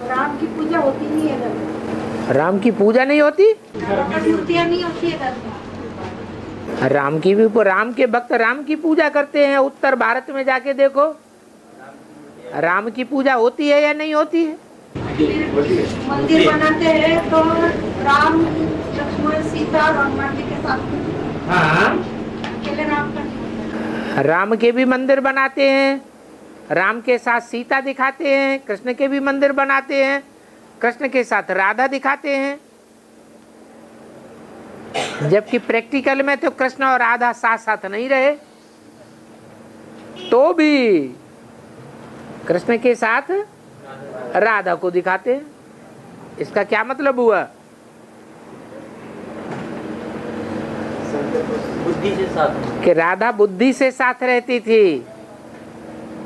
राम की पूजा होती नहीं है घर में। राम की पूजा नहीं होती? मूर्तियाँ नहीं होती है घर में। राम के भक्त राम की पूजा करते हैं। उत्तर भारत में जाके देखो, राम की पूजा होती है या नहीं होती है? मंदिर बनाते हैं तो राम लक्ष्मण सीता हनुमान जी के साथ। हाँ, अकेले राम का नहीं। राम के भी मंदिर बनाते हैं, राम के साथ सीता दिखाते हैं। कृष्ण के भी मंदिर बनाते हैं, कृष्ण के साथ राधा दिखाते हैं। जबकि प्रैक्टिकल में तो कृष्ण और राधा साथ साथ नहीं रहे, तो भी कृष्ण के साथ राधा को दिखाते हैं। इसका क्या मतलब हुआ? बुद्धि से साथ, कि राधा बुद्धि से साथ रहती थी।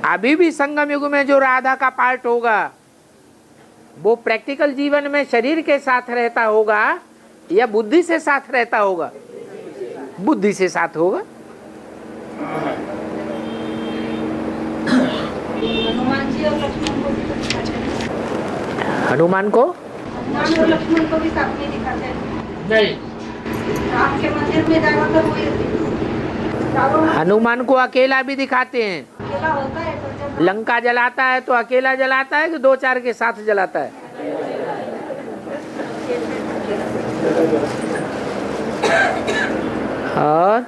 अभी भी संगम युग में जो राधा का पार्ट होगा वो प्रैक्टिकल जीवन में शरीर के साथ रहता होगा या बुद्धि से साथ रहता होगा? बुद्धि से साथ होगा। हनुमान जी और लक्ष्मण को भी तो दिखाते हैं। हनुमान को? हनुमान और लक्ष्मण को भी साथ में दिखाते हैं। नहीं, राम के मंदिर में ज्यादातर वही होती है। हनुमान को अकेला भी दिखाते हैं। अकेला होता है तो जब लंका जलाता है तो अकेला जलाता है कि दो चार के साथ जलाता है? और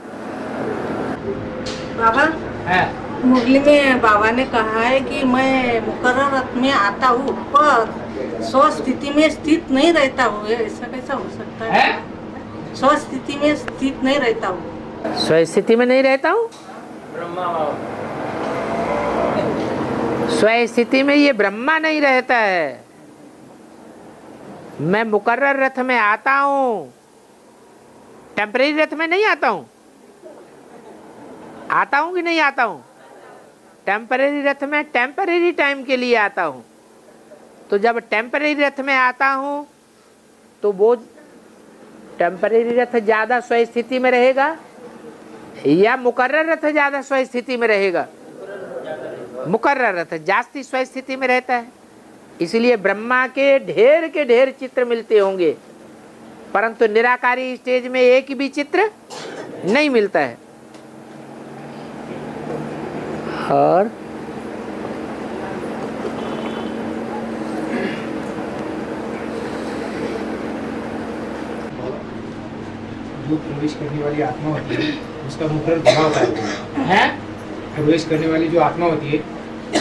बाबा है मुरली में बाबा ने कहा है कि मैं मुकर्रर रथ में आता हूँ पर स्व स्थिति में स्थित नहीं रहता हूँ। ऐसा कैसा हो सकता है? स्व स्थिति में स्थित नहीं रहता हूँ। स्वस्थिति में नहीं रहता हूँ। स्वस्थिति में ये ब्रह्मा नहीं रहता है। मैं मुकर्रर रथ में आता हूँ, टेम्परेरी रथ में नहीं आता हूँ। आता हूँ कि नहीं आता हूँ? टेम्परेरी रथ में टेम्परेरी टाइम के लिए आता हूँ। तो जब टेम्परेरी रथ में आता हूँ तो वो टेम्परेरी रथ ज्यादा स्वस्थिति में रहेगा या मुकर्रर रथ ज्यादा स्वस्थिति में रहेगा? मुकर्रर रथ जास्ती स्वस्थिति में रहता है। इसलिए ब्रह्मा के ढेर चित्र मिलते होंगे, परंतु निराकारी स्टेज में एक भी चित्र नहीं मिलता है। और जो प्रवेश करने वाली आत्मा होती है उसका मुकर्रर घोड़ा होता है। प्रवेश करने वाली जो आत्मा होती है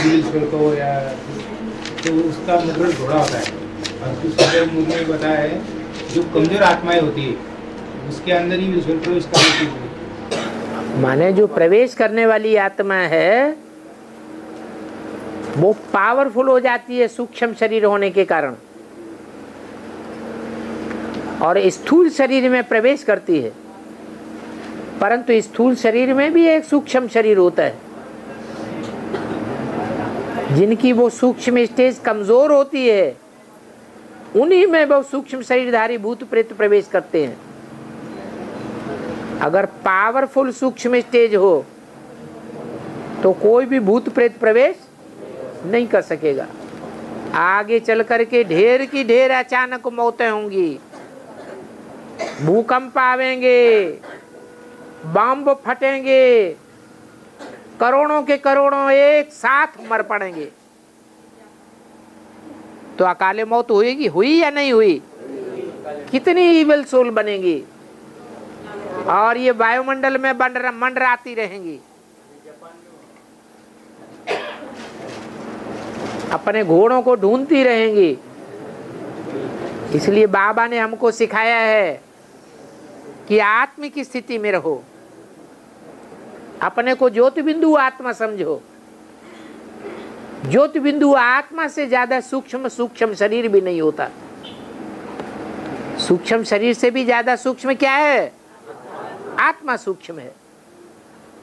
ईश्वर को या तो उसका मुकर्रर घोड़ा होता है। और दूसरे मुद्दे में बताया है जो कमजोर आत्माएं होती है उसके अंदर ही ईश्वर प्रवेश करती है। माने जो प्रवेश करने वाली आत्मा है वो पावरफुल हो जाती है सूक्ष्म शरीर होने के कारण, और स्थूल शरीर में प्रवेश करती है। परंतु स्थूल शरीर में भी एक सूक्ष्म शरीर होता है। जिनकी वो सूक्ष्म स्टेज कमजोर होती है उन्हीं में वो सूक्ष्म शरीरधारी भूत प्रेत प्रवेश करते हैं। अगर पावरफुल सूक्ष्म स्टेज हो तो कोई भी भूत प्रेत प्रवेश नहीं कर सकेगा। आगे चल करके ढेर की ढेर अचानक मौतें होंगी, भूकंप आवेंगे, बम फटेंगे, करोड़ों के करोड़ों एक साथ मर पड़ेंगे। तो अकाले मौत हुई या नहीं हुई? कितनी इविल सोल बनेगी और ये वायुमंडल में मंडराती रहेंगी, अपने घोड़ों को ढूंढती रहेंगी। इसलिए बाबा ने हमको सिखाया है कि आत्मिक स्थिति में रहो, अपने को ज्योति बिंदु आत्मा समझो। ज्योति बिंदु आत्मा से ज्यादा सूक्ष्म शरीर भी नहीं होता। सूक्ष्म शरीर से भी ज्यादा सूक्ष्म क्या है? आत्मा सूक्ष्म है।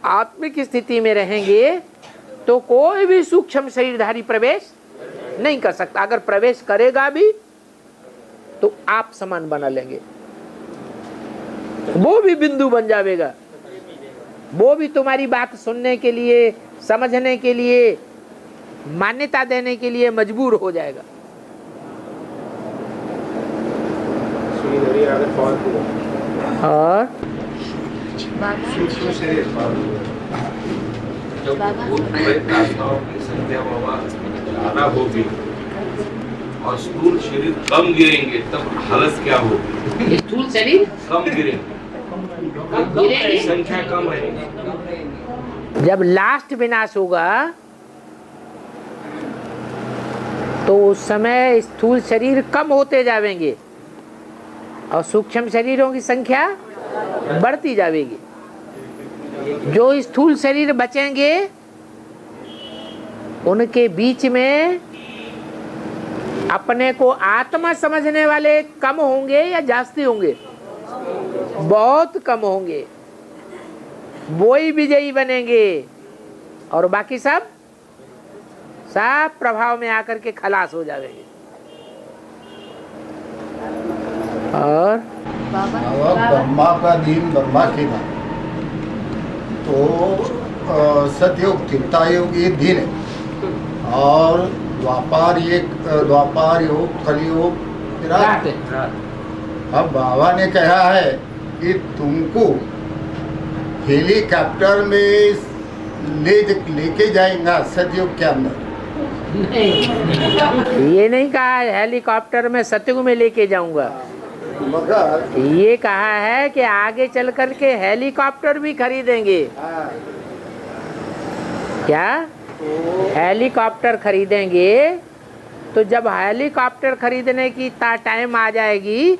आत्मिक स्थिति में रहेंगे तो कोई भी सूक्ष्म शरीरधारी प्रवेश नहीं कर सकता। अगर प्रवेश करेगा भी तो आप समान बना लेंगे, वो भी बिंदु बन जाएगा, वो भी तुम्हारी बात सुनने के लिए, समझने के लिए, मान्यता देने के लिए मजबूर हो जाएगा। और सूक्ष्म शरीर जब भूत प्रेत आत्माओं की संख्या बाबा ज्यादा होगी और स्थूल शरीर कम गिरेंगे तब हालत क्या होगी? स्थूल शरीर कम गिरेंगे, संख्या कम रहेगी। जब लास्ट विनाश होगा तो उस समय स्थूल शरीर कम होते जाएंगे और सूक्ष्म शरीरों की संख्या बढ़ती जाएगी। जो स्थूल शरीर बचेंगे उनके बीच में अपने को आत्मा समझने वाले कम होंगे या जास्ती होंगे? बहुत कम होंगे। वो ही विजयी बनेंगे और बाकी सब प्रभाव में आकर के खलास हो जाएंगे। और ब्रह्मा का दिन ब्रह्मा के नाम तो सतयुग त्रेतायुग ये दिन है और द्वापार योग कलयुग रात है। अब बाबा ने कहा है कि तुमको हेलीकॉप्टर में लेके जाएगा सतयुग के अंदर। ये नहीं कहा है हेलीकॉप्टर में सतयुग में लेके जाऊंगा, मगर ये कहा है कि आगे चल कर के हेलीकॉप्टर भी खरीदेंगे। क्या हेलीकॉप्टर खरीदेंगे? तो जब हेलीकॉप्टर खरीदने की टाइम आ जाएगी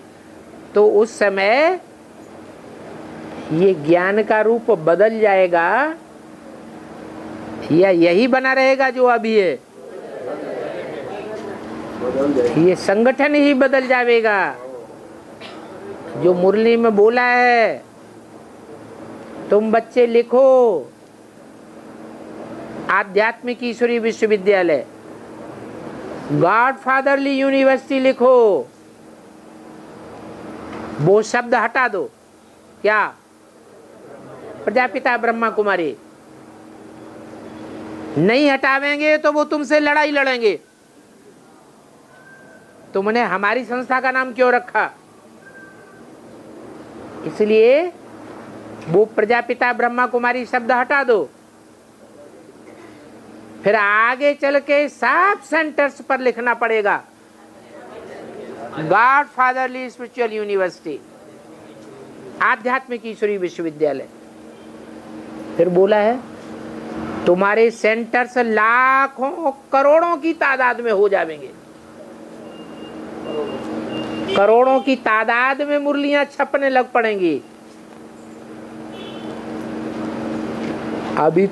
तो उस समय ये ज्ञान का रूप बदल जाएगा या यही बना रहेगा जो अभी है? ये संगठन ही बदल जाएगा। जो मुरली में बोला है, तुम बच्चे लिखो आध्यात्मिक ईश्वरी विश्वविद्यालय, गॉड फादरली यूनिवर्सिटी लिखो, वो शब्द हटा दो। क्या? प्रजापिता ब्रह्मा कुमारी। नहीं हटावेंगे तो वो तुमसे लड़ाई लड़ेंगे। तुमने हमारी संस्था का नाम क्यों रखा? इसलिए वो प्रजापिता ब्रह्मा कुमारी शब्द हटा दो। फिर आगे चल के सब सेंटर्स पर लिखना पड़ेगा गॉड फादरली स्पिरिचुअल यूनिवर्सिटी, आध्यात्मिक ईश्वरी विश्वविद्यालय। फिर बोला है तुम्हारे सेंटर्स लाखों करोड़ों की तादाद में हो जाएंगे। करोड़ों की तादाद में मुरलियां छपने लग पड़ेंगी। अभी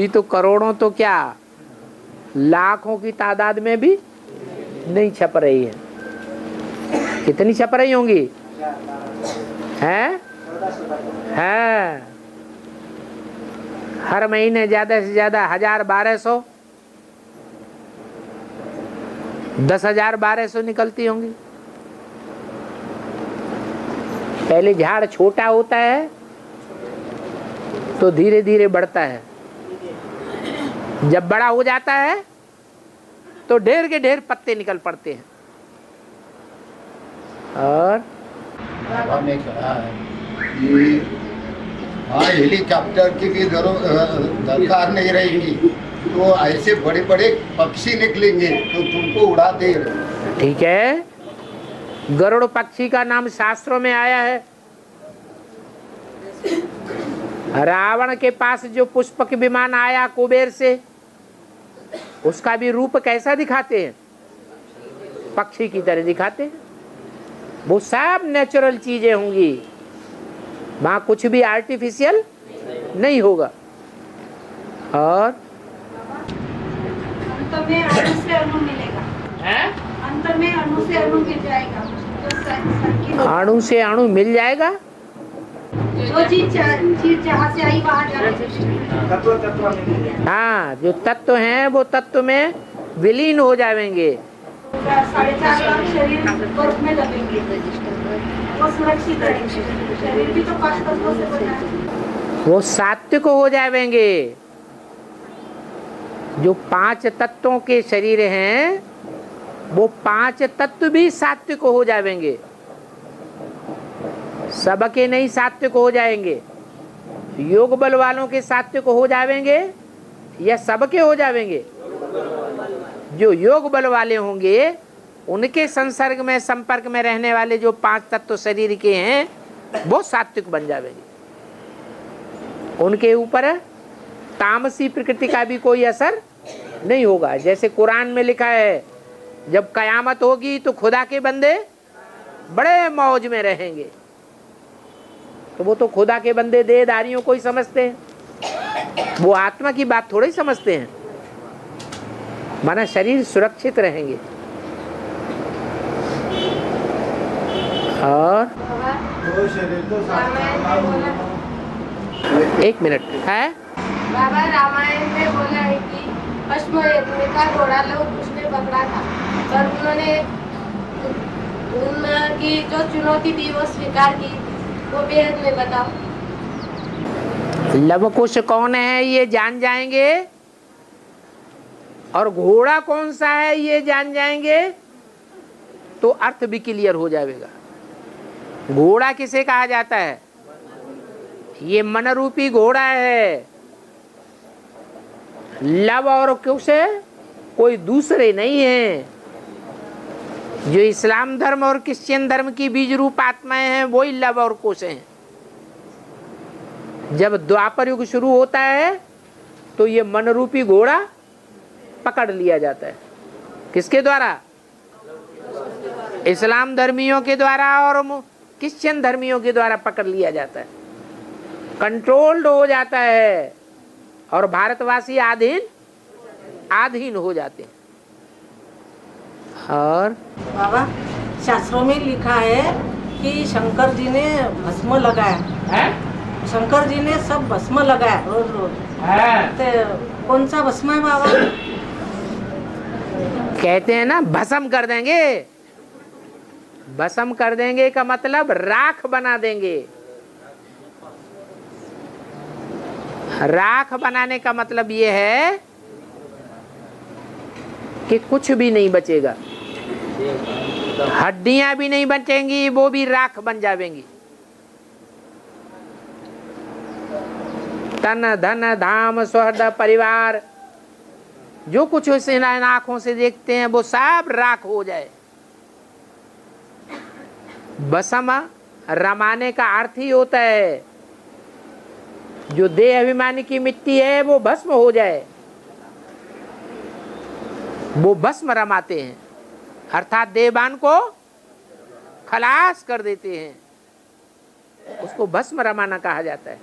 तो करोड़ों तो क्या लाखों की तादाद में भी नहीं छप रही है। कितनी छप रही होंगी? हैं? हर महीने ज्यादा से ज्यादा 1000-1200, 10,000-1200 निकलती होंगी। पहले झाड़ छोटा होता है तो धीरे धीरे बढ़ता है, जब बड़ा हो जाता है तो ढेर के ढेर पत्ते निकल पड़ते हैं। और बाबा ने कहा है कि हेलीकॉप्टर की भी दरकार नहीं रहेगी, तो ऐसे बड़े बड़े पक्षी निकलेंगे तो तुमको उड़ा देंगे। ठीक है, गरुड़ पक्षी का नाम शास्त्रों में आया है। रावण के पास जो पुष्पक विमान आया कुबेर से, उसका भी रूप कैसा दिखाते हैं? पक्षी की तरह दिखाते हैं। वो सब नेचुरल चीजें होंगी, वहां कुछ भी आर्टिफिशियल नहीं होगा। और अंत में अणु से अणु मिलेगा। अंत में अणु से अणु मिल जाएगा। अणु से अणु मिल जाएगा। जो चीज जहाँ से आई वहाँ जाएगी। हाँ, जो तत्व हैं वो तत्व में विलीन हो जाएंगे। 4.5 लाख शरीर बर्फ में दबेंगे, वो सुरक्षित रहेंगे। शरीर भी तो 5 तत्वों से बना है। वो सात्विक हो जाएंगे। जो 5 तत्वों के शरीर हैं वो 5 तत्व भी सात्विक हो जाएंगे, सबके नहीं सात्विक हो जाएंगे। योग बल वालों के सात्विक हो जाएंगे या सबके हो जाएंगे? जो योग बल वाले होंगे उनके संसर्ग में संपर्क में रहने वाले जो 5 तत्व शरीर के हैं वो सात्विक बन जाएंगे। उनके ऊपर तामसी प्रकृति का भी कोई असर नहीं होगा। जैसे कुरान में लिखा है, जब कयामत होगी तो खुदा के बंदे बड़े मौज में रहेंगे। तो वो तो खुदा के बंदे देहधारियों को ही समझते हैं, वो आत्मा की बात थोड़ी समझते हैं। माना शरीर सुरक्षित रहेंगे। और एक मिनट है, बाबा रामायण में बोला है कि अश्वमेध का घोड़ा लोग उसने पकड़ा था, पर उन्होंने उनकी जो चुनौती थी वो स्वीकार की। वो वेद में बताओ। लवकुश कौन है ये जान जाएंगे, और घोड़ा कौन सा है ये जान जाएंगे तो अर्थ भी क्लियर हो जाएगा। घोड़ा किसे कहा जाता है? ये मन रूपी घोड़ा है। लव और कुश कोई दूसरे नहीं है। जो इस्लाम धर्म और क्रिश्चियन धर्म की बीज रूप आत्माएं हैं वही लव और कुश हैं। जब द्वापर युग शुरू होता है तो ये मन रूपी घोड़ा पकड़ लिया जाता है। किसके द्वारा? इस्लाम धर्मियों के द्वारा और क्रिश्चियन धर्मियों के द्वारा पकड़ लिया जाता है, कंट्रोल्ड हो जाता है, और भारतवासी आधीन हो जाते हैं। और बाबा शास्त्रों में लिखा है कि शंकर जी ने भस्म लगाया है? शंकर जी ने सब भस्म लगाया रोज रोज। तो कौन सा भस्म है बाबा? कहते हैं ना भस्म कर देंगे। भस्म कर देंगे का मतलब राख बना देंगे। राख बनाने का मतलब ये है कि कुछ भी नहीं बचेगा, हड्डियां भी नहीं बचेंगी, वो भी राख बन जाएंगी। तन धन धाम स्वहृद परिवार जो कुछ उस इन आंखों से देखते हैं वो सब राख हो जाए। भस्म रमाने का अर्थ ही होता है जो देह अभिमानी की मिट्टी है वो भस्म हो जाए। वो भस्म रमाते हैं, अर्थात देवान को खलास कर देते हैं, उसको भस्म रमाना कहा जाता है।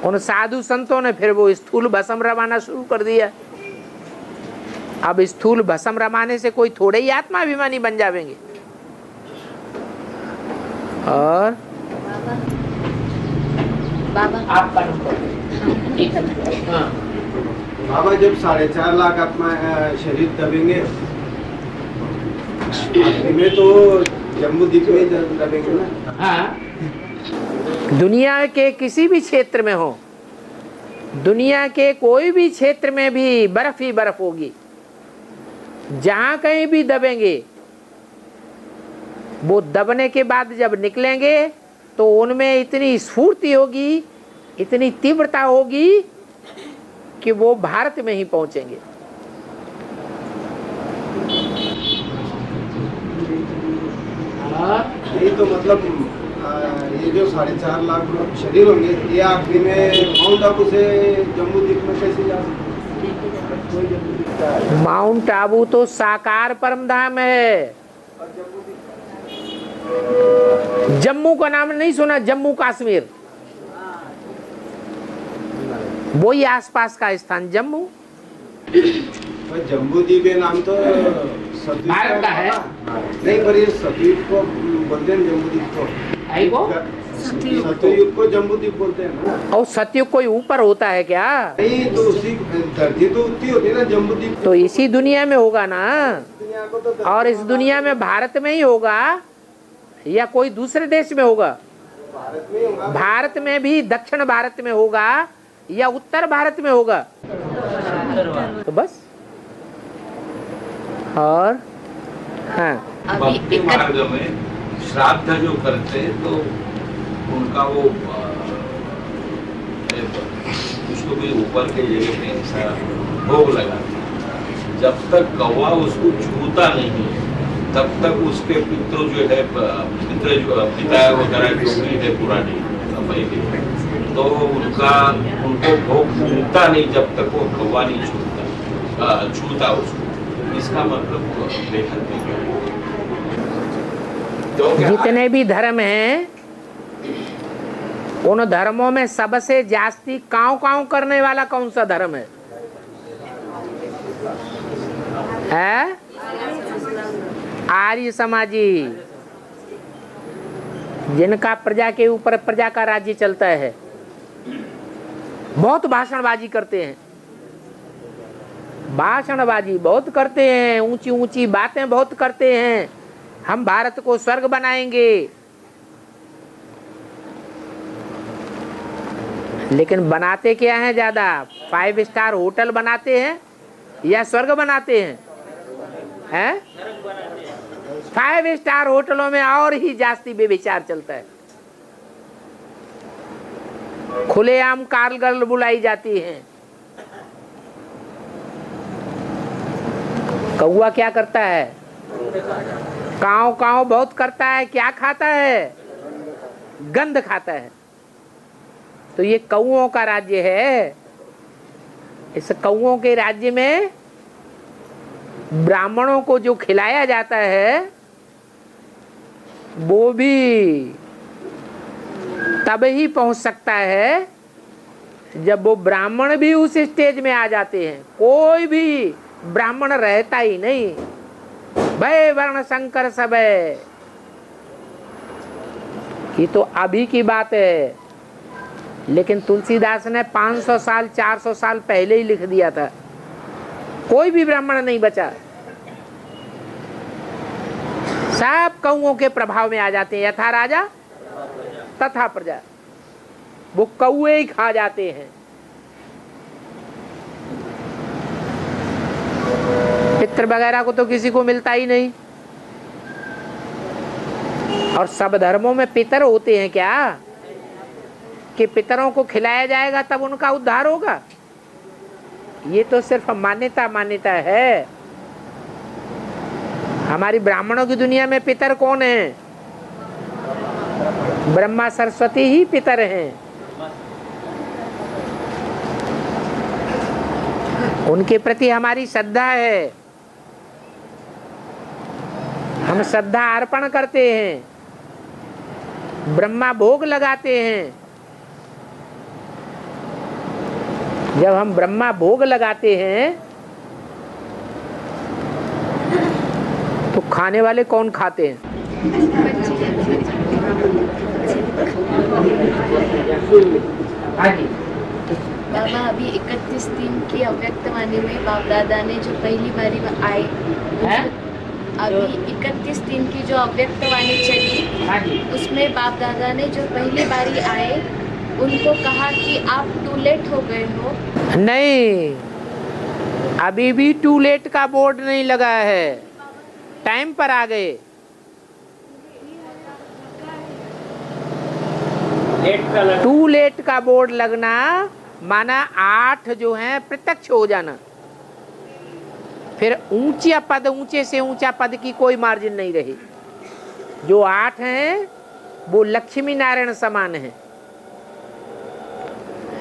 उन साधु संतों ने फिर वो स्थूल भस्म रमाना शुरू कर दिया। अब स्थूल भस्म रमाने से कोई थोड़े ही आत्माभिमानी बन जाएंगे। और बाबा आपका बाबा जब 4.5 लाख आत्मा शरीर दबेंगे आखिरी में तो जम्मू द्वीप में दबेंगे ना। हाँ, दुनिया के किसी भी क्षेत्र में हो, दुनिया के कोई भी क्षेत्र में भी बर्फ ही बर्फ होगी। जहां कहीं भी दबेंगे, वो दबने के बाद जब निकलेंगे तो उनमें इतनी स्फूर्ति होगी, इतनी तीव्रता होगी कि वो भारत में ही पहुंचेंगे। नहीं तो मतलब ये जो 4.5 लाख शरीर होंगे ये आखिरी में माउंट आबू से जम्मू द्वीप में कैसे जा सकते? माउंट आबू तो साकार परम धाम है। जम्मू का नाम नहीं सुना? जम्मू कश्मीर वही आसपास का स्थान जम्मू। जम्मू द्वीप नाम तो भारत का है। नहीं पर ये सतयुग को बोलते हैं जम्बू द्वीप को। सतयुग को जम्बू द्वीप बोलते हैं ना। और सतयुग कोई ऊपर होता है क्या? नहीं तो उसी धरती तो उतनी होती है ना जम्बू द्वीप। तो इसी दुनिया में होगा ना, दुनिया को तो और इस दुनिया में भारत में ही होगा या कोई दूसरे देश में होगा? भारत में होगा। भारत में भी दक्षिण भारत में होगा या उत्तर भारत में होगा? तो बस और हाँ भक्ति मार्ग में श्राद्ध जो करते हैं तो उनका वो उसको भी ऊपर के जगह पे ऐसा भोग लगाते हैं। जब तक कौवा उसको छूता नहीं तब तक उसके पितृ जो है पितृ जो पिता वगैरह जो भी है पुराने समय के तो उनको भोग मिलता नहीं जब तक वो कौवा नहीं छूता उसको। इसका मतलब बेहद जितने भी धर्म हैं उन धर्मों में सबसे जास्ती कांव कांव करने वाला कौन सा धर्म है? आर्य समाजी, जिनका प्रजा के ऊपर प्रजा का राज्य चलता है। बहुत भाषणबाजी करते हैं, भाषणबाजी बहुत करते हैं, ऊंची ऊंची बातें बहुत करते हैं, हम भारत को स्वर्ग बनाएंगे। लेकिन बनाते क्या हैं? ज्यादा 5 स्टार होटल बनाते हैं या स्वर्ग बनाते हैं? 5 स्टार होटलों में और ही जास्ती बेविचार चलता है। खुलेआम कार गर्ल बुलाई जाती हैं। कौवा क्या करता है? काव काव बहुत करता है। क्या खाता है? गंध खाता है। तो ये कौओं का राज्य है। इस कौओं के राज्य में ब्राह्मणों को जो खिलाया जाता है वो भी तब ही पहुंच सकता है जब वो ब्राह्मण भी उस स्टेज में आ जाते हैं। कोई भी ब्राह्मण रहता ही नहीं, भय वर्ण शंकर सब है। ये तो अभी की बात है, लेकिन तुलसीदास ने 500 साल 400 साल पहले ही लिख दिया था। कोई भी ब्राह्मण नहीं बचा, सब कौओं के प्रभाव में आ जाते हैं। यथा राजा तथा प्रजा, वो कौए ही खा जाते हैं। पितृ वगैरह को तो किसी को मिलता ही नहीं। और सब धर्मों में पितर होते हैं क्या कि पितरों को खिलाया जाएगा तब उनका उद्धार होगा? ये तो सिर्फ मान्यता है। हमारी ब्राह्मणों की दुनिया में पितर कौन है? ब्रह्मा सरस्वती ही पितर हैं। उनके प्रति हमारी श्रद्धा है, हम श्रद्धा अर्पण करते हैं, ब्रह्मा भोग लगाते हैं। जब हम ब्रह्मा भोग लगाते हैं तो खाने वाले कौन खाते हैं? बाबा, अभी 31 दिन की अव्यक्त वाणी में बाप दादा ने जो पहली बारी आए, अभी 31 दिन की जो अव्यक्त वाणी चली उसमें बाप दादा ने जो पहली बारी आए उनको कहा कि आप टू लेट हो गए हो। नहीं, अभी भी टू लेट का बोर्ड नहीं लगा है, टाइम पर आ गए। टू लेट का बोर्ड लगना माना 8 जो है प्रत्यक्ष हो जाना। फिर ऊंचा पद, ऊंचे से ऊंचा पद की कोई मार्जिन नहीं रही। जो 8 हैं वो लक्ष्मी नारायण समान है।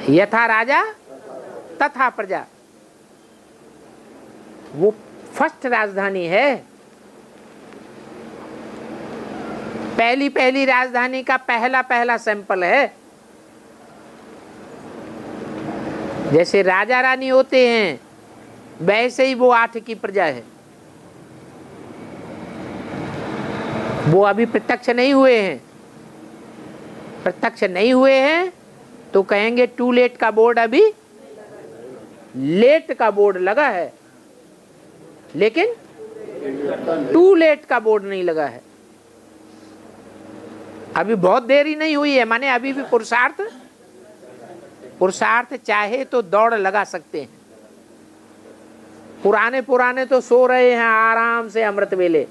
यथा राजा तथा प्रजा, वो फर्स्ट राजधानी है। पहली राजधानी का पहला सैंपल है। जैसे राजा रानी होते हैं वैसे ही वो 8 की प्रजा है। वो अभी प्रत्यक्ष नहीं हुए हैं। प्रत्यक्ष नहीं हुए हैं तो कहेंगे टू लेट का बोर्ड अभी लेट का बोर्ड लगा है, लेकिन टू लेट का बोर्ड नहीं लगा है। अभी बहुत देरी नहीं हुई है, माने अभी भी पुरुषार्थ चाहे तो दौड़ लगा सकते हैं। पुराने पुराने तो सो रहे हैं आराम से अमृत वेले,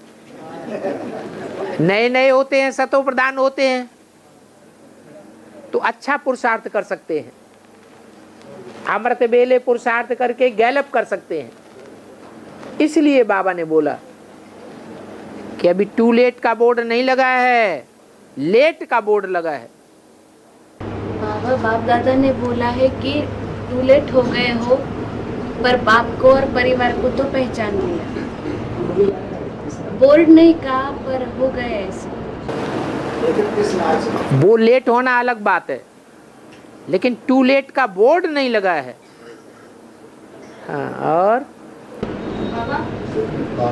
नए नए होते हैं, सतो प्रधान होते हैं तो अच्छा पुरुषार्थ कर सकते हैं, अमृत वेले पुरुषार्थ करके गैलप कर सकते हैं। इसलिए बाबा ने बोला कि अभी टू लेट का बोर्ड नहीं लगा है, लेट का बोर्ड लगा है। बाबा बाप दादा ने बोला है कि टू लेट हो गए हो, पर बाप को और परिवार को तो पहचान लिया। बोर्ड नहीं कहा पर हो गए ऐसे। वो लेट होना अलग बात है, लेकिन टू लेट का बोर्ड नहीं लगा है। हाँ, और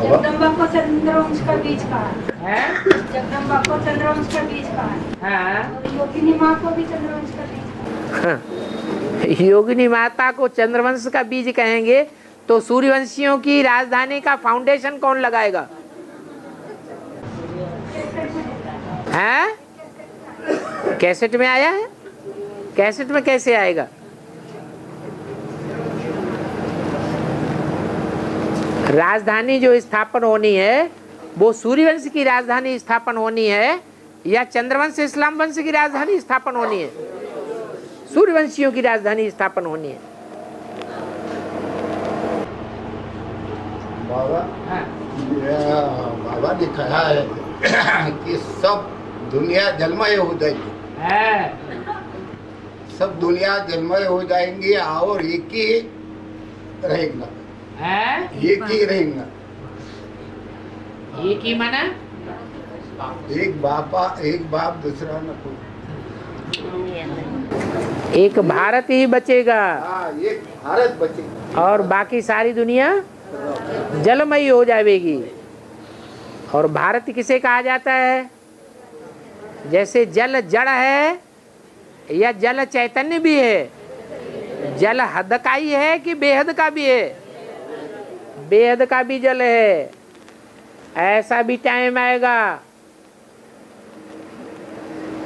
जगदम्बा को चंद्रवंश का बीज कहा है, जगदम्बा को चंद्रवंश का बीज कहा हाँ, और योगिनी माँ को भी चंद्रवंश का बीज कहा। हाँ। योगिनी माता को चंद्रवंश का बीज कहेंगे तो सूर्यवंशियों की राजधानी का फाउंडेशन कौन लगाएगा? हैं? कैसेट में आया है? कैसेट में कैसे आएगा? राजधानी जो स्थापन होनी है वो सूर्यवंश की राजधानी स्थापन होनी है या चंद्रवंश इस्लाम वंश की राजधानी स्थापन होनी है? सूर्यवंशियों की राजधानी स्थापन होनी है। बाबा हाँ। बाबा ने कहा है कि सब दुनिया जलमय हो जाएगी, सब दुनिया जलमय हो जाएंगी और एक ही रहेगा, एक ही रहेगा। एक ही माना एक बाप दूसरा न कोई। एक भारत ही बचेगा, हाँ, एक भारत बचेगा और बाकी सारी दुनिया जलमयी हो जाएगी। और भारत किसे कहा जाता है? जैसे जल जड़ है या जल चैतन्य भी है, जल हद का ही है कि बेहद का भी है? बेहद का भी जल है। ऐसा भी टाइम आएगा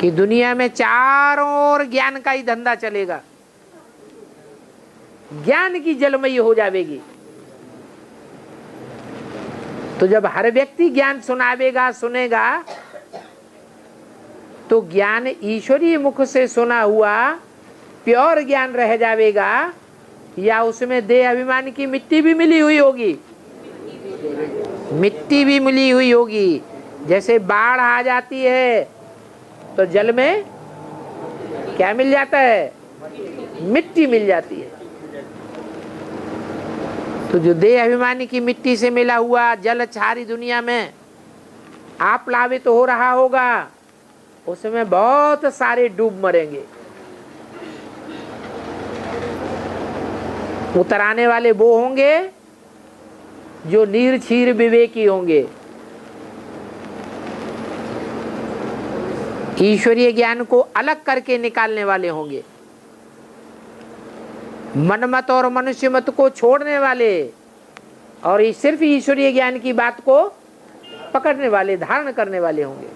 कि दुनिया में चारों ओर ज्ञान का ही धंधा चलेगा, ज्ञान की जलमयी हो जाएगी। तो जब हर व्यक्ति ज्ञान सुनावेगा, सुनेगा, तो ज्ञान ईश्वरीय मुख से सुना हुआ प्योर ज्ञान रह जाएगा या उसमें देह अभिमान की मिट्टी भी मिली हुई होगी? मिट्टी भी मिली हुई होगी। जैसे बाढ़ आ जाती है तो जल में क्या मिल जाता है? मिट्टी मिल जाती है। तो जो देह अभिमानी की मिट्टी से मिला हुआ जल सारी दुनिया में आप प्लावित हो रहा होगा, उसमें बहुत सारे डूब मरेंगे। उतर आने वाले वो होंगे जो निर्क्षीर विवेकी होंगे, ईश्वरीय ज्ञान को अलग करके निकालने वाले होंगे, मनमत और मनुष्य मत को छोड़ने वाले और सिर्फ ईश्वरीय ज्ञान की बात को पकड़ने वाले, धारण करने वाले होंगे।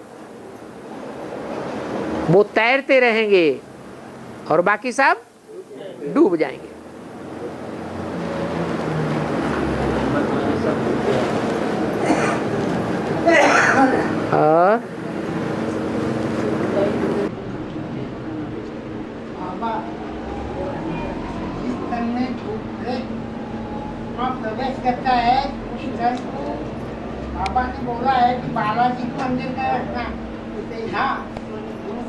वो तैरते रहेंगे और बाकी सब डूब जाएंगे। और प्रवेश करता है उस जल को बाबा ने बोला है कि बालाजी के मंदिर में रखना। हाँ,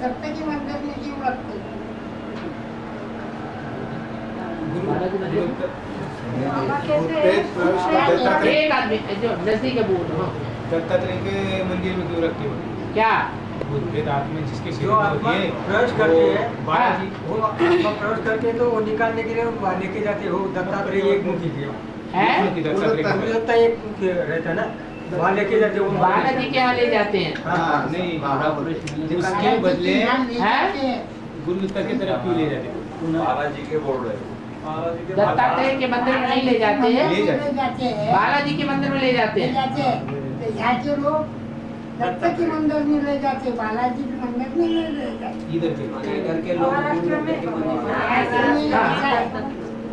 सत्य के मंदिर में क्यों रखते? एक आदमी जो नजदीक है बोल दत्तात्रेय के मंदिर में क्यों रखते हो? क्या भूत आत्मा जिसके जो आत्मा प्रवेश करती है, बालाजी वो आत्मा प्रवेश करती है तो वो निकालने के लिए लेके जाते हो। दत्तात्रेय एक मुखी थे, दत्ता एक मुखी रहता है ना, वहाँ लेके जाते हो। बालाजी के यहाँ ले जाते हैं। हाँ, नहीं उसके बदले गुरु दत्ता की तरफ क्यों ले जाते हो? बालाजी के बोल रहे दत्तात्रेय के मंदिर में नहीं ले जाते हैं, ले जाते हैं। बालाजी के मंदिर में ले जाते हैं। यहाँ के लोग दत्ता के मंदिर में ले जाते, बालाजी के मंदिर में नहीं ले जाते। इधर के लोग महाराष्ट्र में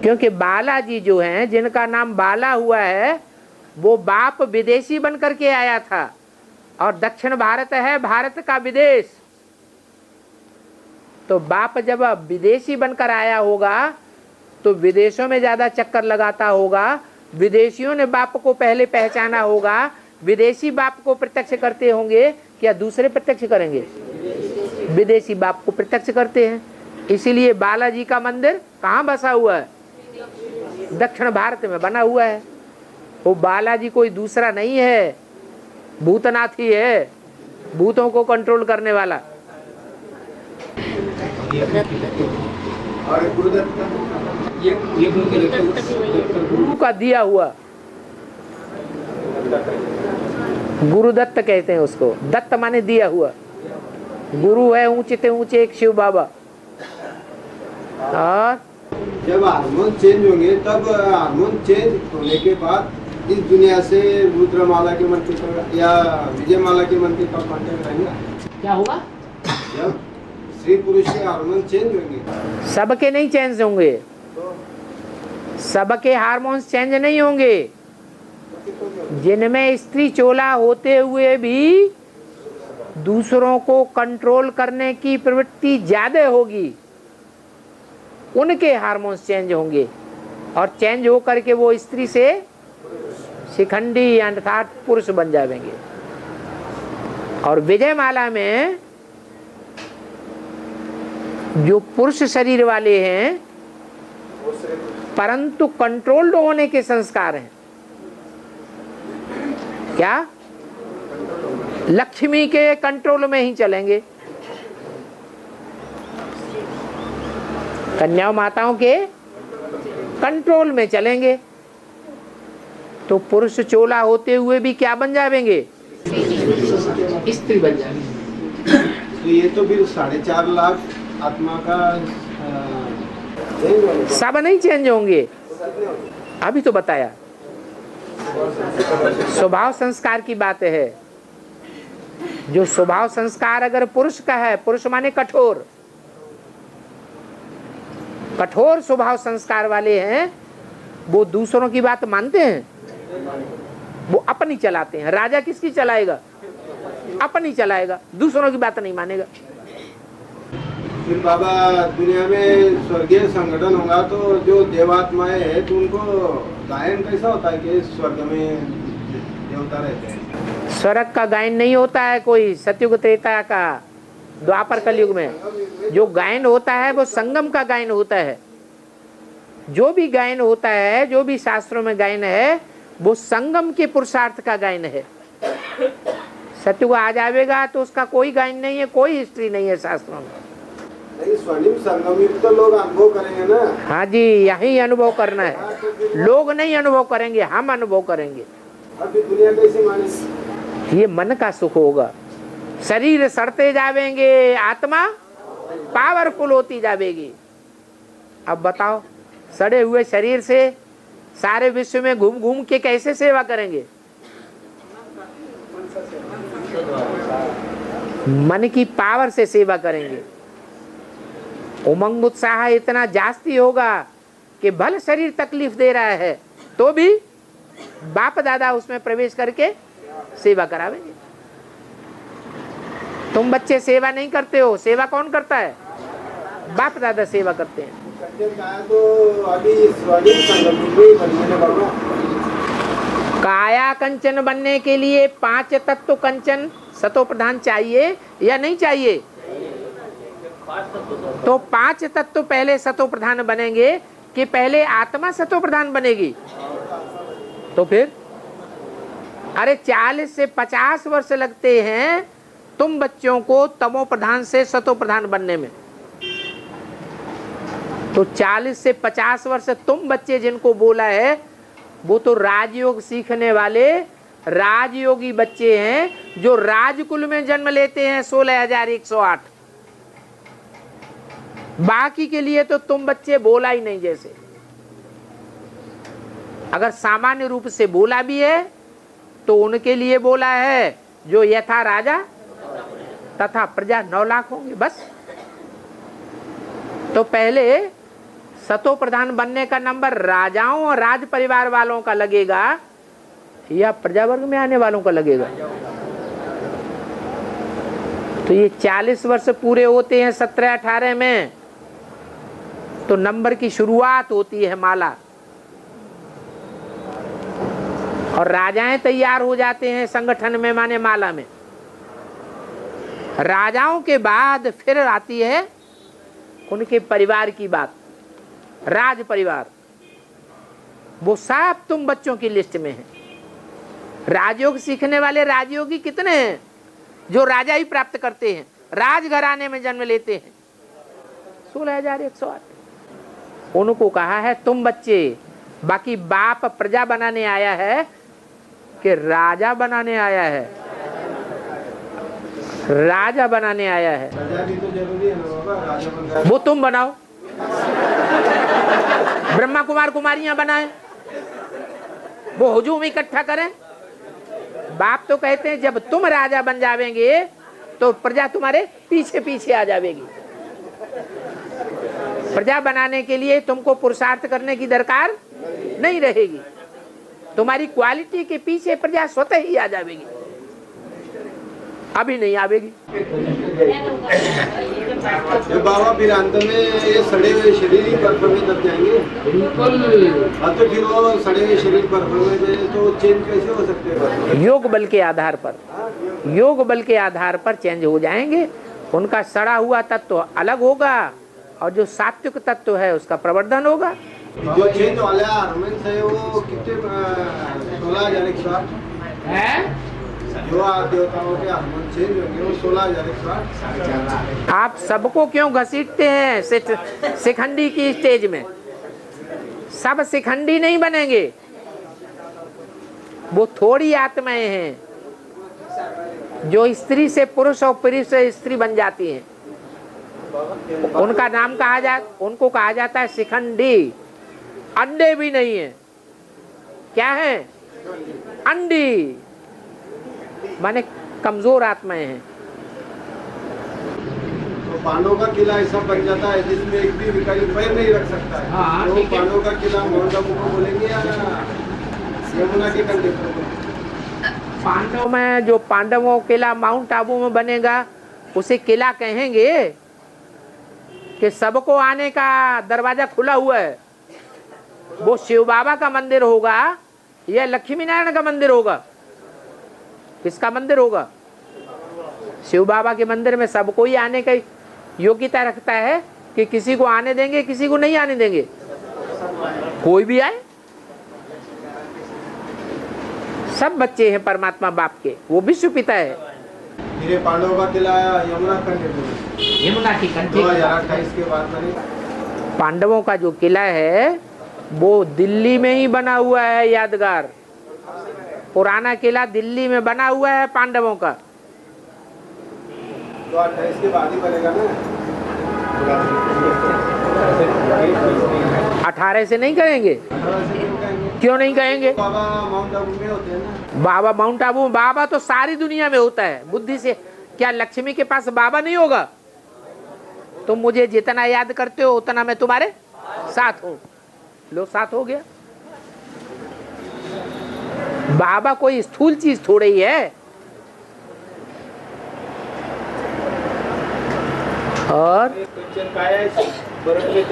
क्योंकि बालाजी जो हैं, जिनका नाम बाला हुआ है, वो बाप विदेशी बन करके आया था और दक्षिण भारत है भारत का विदेश। तो बाप जब विदेशी बनकर आया होगा तो विदेशों में ज्यादा चक्कर लगाता होगा, विदेशियों ने बाप को पहले पहचाना होगा, विदेशी बाप को प्रत्यक्ष करते होंगे, क्या दूसरे प्रत्यक्ष करेंगे? विदेशी बाप को प्रत्यक्ष करते हैं। इसीलिए बालाजी का मंदिर कहाँ बसा हुआ है? दक्षिण भारत में बना हुआ है। वो बालाजी कोई दूसरा नहीं है, भूतनाथ ही है, भूतों को कंट्रोल करने वाला। और गुरुदत्त गुरु का दिया हुआ, गुरुदत्त कहते हैं उसको। दत्त माने दिया हुआ। गुरु है ऊंचे से ऊंचे एक शिव बाबा। और जब हार्मोन चेंज होंगे तब हार्मोन चेंज होने के बाद इस दुनिया से रुद्रमाला के मंत्र या विजयमाला के मंत्र का कांटेक्ट रहेगा। क्या होगा? जब स्त्री पुरुष के हार्मोन चेंज होंगे। सबके नहीं चेंज होंगे, सबके हार्मोन्स चेंज नहीं होंगे। जिनमें स्त्री चोला होते हुए भी दूसरों को कंट्रोल करने की प्रवृत्ति ज्यादा होगी, उनके हार्मोन्स चेंज होंगे और चेंज हो करके वो स्त्री से शिखंडी अर्थात पुरुष बन जाएंगे। और विजयमाला में जो पुरुष शरीर वाले हैं परंतु कंट्रोल्ड होने के संस्कार हैं, क्या लक्ष्मी के कंट्रोल में ही चलेंगे, कन्या माताओं के कंट्रोल में चलेंगे। तो पुरुष चोला होते हुए भी क्या बन जाएंगे? स्त्री बन जाएंगे। तो ये तो फिर 4.5 लाख आत्मा का सब नहीं चेंज होंगे। अभी तो बताया स्वभाव संस्कार की बात है। जो स्वभाव संस्कार अगर पुरुष का है, पुरुष माने कठोर, कठोर स्वभाव संस्कार वाले हैं, वो दूसरों की बात मानते हैं, वो अपनी चलाते हैं। राजा किसकी चलाएगा? अपनी चलाएगा, दूसरों की बात नहीं मानेगा। फिर बाबा दुनिया में स्वर्गीय संगठन होगा तो जो देवात्माएं है तो उनको गायन कैसा होता है कि स्वर्ग में देवता रहते हैं? स्वर्ग का गायन नहीं होता है कोई। सतयुग त्रेता का, द्वापर कलयुग में जो गायन होता है वो संगम का गायन होता है। जो भी गायन होता है, जो भी शास्त्रों में गायन है, वो संगम के पुरुषार्थ का गायन है। सतयुग आ जाएगा तो उसका कोई गायन नहीं है, कोई हिस्ट्री नहीं है शास्त्रों में। स्वर्णिम संगम युग तो लोग अनुभव करेंगे ना। हाँ जी, यही अनुभव करना है। लोग नहीं अनुभव करेंगे, हम अनुभव करेंगे। अभी दुनिया कैसे माने? ये मन का सुख होगा। शरीर सड़ते जावेंगे, आत्मा पावरफुल होती जाएगी। अब बताओ, सड़े हुए शरीर से सारे विश्व में घूम घूम के कैसे सेवा करेंगे? मन की पावर से सेवा करेंगे। उमंग उत्साह इतना जास्ती होगा कि भल शरीर तकलीफ दे रहा है तो भी बाप दादा उसमें प्रवेश करके सेवा करावेंगे। तुम बच्चे सेवा नहीं करते हो, सेवा कौन करता है? बाप दादा सेवा करते हैं। तो अभी स्वर्णिम संगम युग ही बनने वाला। काया कंचन बनने के लिए 5 तत्व कंचन सतो प्रधान चाहिए या नहीं चाहिए? तो 5 तत्व पहले सतो प्रधान बनेंगे कि पहले आत्मा सतो प्रधान बनेगी? तो फिर अरे 40 से 50 वर्ष लगते हैं तुम बच्चों को तमो प्रधान से सतो प्रधान बनने में। तो 40 से 50 वर्ष तुम बच्चे जिनको बोला है वो तो राजयोग सीखने वाले राजयोगी बच्चे हैं जो राजकुल में जन्म लेते हैं 16,108। बाकी के लिए तो तुम बच्चे बोला ही नहीं। जैसे अगर सामान्य रूप से बोला भी है तो उनके लिए बोला है जो यथा राजा तथा प्रजा 9 लाख होंगे बस। तो पहले सतो प्रधान बनने का नंबर राजाओं और राज परिवार वालों का लगेगा या प्रजा वर्ग में आने वालों का लगेगा? तो ये 40 वर्ष पूरे होते हैं 17-18 में, तो नंबर की शुरुआत होती है माला, और राजाएं तैयार हो जाते हैं संगठन में, माने माला में। राजाओं के बाद फिर आती है उनके परिवार की बात, राज परिवार। वो सब तुम बच्चों की लिस्ट में है। राजयोग सीखने वाले राजयोगी कितने हैं जो राजा ही प्राप्त करते हैं, राजघराने में जन्म लेते हैं? 16,108। उनको कहा है तुम बच्चे, बाकी बाप प्रजा बनाने आया है कि राजा बनाने आया है? राजा बनाने आया है। प्रजा भी तो जरूरी है ना बाबा, राजा बन वो तुम बनाओ, ब्रह्मा कुमार कुमारियां बनाए, वो हुजूम इकट्ठा करें। बाप तो कहते हैं जब तुम राजा बन जावेंगे तो प्रजा तुम्हारे पीछे पीछे आ जाएगी। प्रजा बनाने के लिए तुमको पुरुषार्थ करने की दरकार नहीं रहेगी, तुम्हारी क्वालिटी के पीछे प्रजा स्वतः ही आ जाएगी। अभी नहीं आवेगी। ये बाबा फिर अंत में ये सड़े हुए शरीर ही बर्फ में दब जाएंगे। बिल्कुल। तो फिर वो सड़े हुए शरीर बर्फ में जाए तो चेंज कैसे हो सकते हैं? योग बल के आधार पर, योग बल के आधार पर चेंज हो जाएंगे। उनका सड़ा हुआ तत्व अलग होगा और जो सात्विक तत्व है उसका प्रवर्धन होगा। जो चेंज वाले हार्मोन्स है वो कितने 16,108 है? जो देवताओं के हार्मोन चेंज होंगे वो 16,108। आप सबको क्यों घसीटते हैं शिखंडी की स्टेज में? सब शिखंडी नहीं बनेंगे, वो थोड़ी आत्माएं हैं जो स्त्री से पुरुष और पुरुष से स्त्री बन जाती हैं। उनका नाम उनको कहा जाता है शिखंडी। अंडे भी नहीं है, क्या है? अंडी, माने कमजोर आत्माएं हैं। तो पांडवों का किला ऐसा बन जाता है जिसमें एक भी भिखारी पैर नहीं रख सकता है। हाँ, तो ठीक है। पांडवों का किला माउंट आबू को बोलेंगे या यमुना के कंढे पर? पांडव में जो पांडवों किला माउंट आबू में बनेगा उसे किला कहेंगे कि सबको आने का दरवाजा खुला हुआ है। वो शिव बाबा का मंदिर होगा या लक्ष्मी नारायण का मंदिर होगा? किसका मंदिर होगा? शिव बाबा के मंदिर में सबको ही आने की योग्यता रखता है कि किसी को आने देंगे, किसी को नहीं आने देंगे, कोई भी आए। सब बच्चे हैं परमात्मा बाप के, वो विश्व पिता है। मेरे पांडवों का किला यमुना कंढे पर, यमुना की कंठी। 2028 के बाद बने। पांडवों का जो किला है वो दिल्ली में ही बना हुआ है, यादगार। पुराना किला दिल्ली में बना हुआ है पांडवों का। 28 के बाद ही बनेगा ना? 18 से नहीं कहेंगे? क्यों नहीं कहेंगे? बाबा माउंट आबू में होते हैं ना। बाबा माउंट आबू, बाबा तो सारी दुनिया में होता है बुद्धि से। क्या लक्ष्मी के पास बाबा नहीं होगा? तुम मुझे जितना याद करते हो उतना मैं तुम्हारे साथ हूँ। लो, साथ हो गया। बाबा कोई स्थूल चीज थोड़ी ही है। और बर्फ में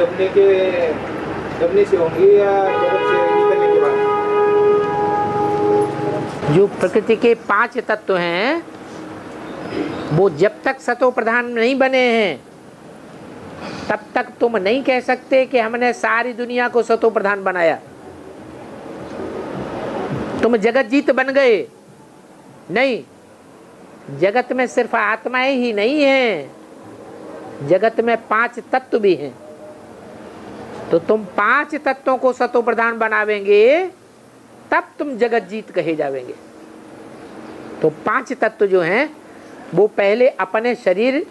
दबने से होंगी या बर्फ से निकलने के बाद? जो प्रकृति के 5 तत्व हैं वो जब तक सतो प्रधान नहीं बने हैं तब तक तुम नहीं कह सकते कि हमने सारी दुनिया को सतो प्रधान बनाया। तुम जगत जीत बन गए नहीं। जगत में सिर्फ आत्माएं ही नहीं हैं, जगत में 5 तत्व भी हैं। तो तुम 5 तत्वों को सतो प्रधान बनावेंगे तब तुम जगत जीत कहे जावेंगे। तो 5 तत्व जो हैं वो पहले अपने शरीर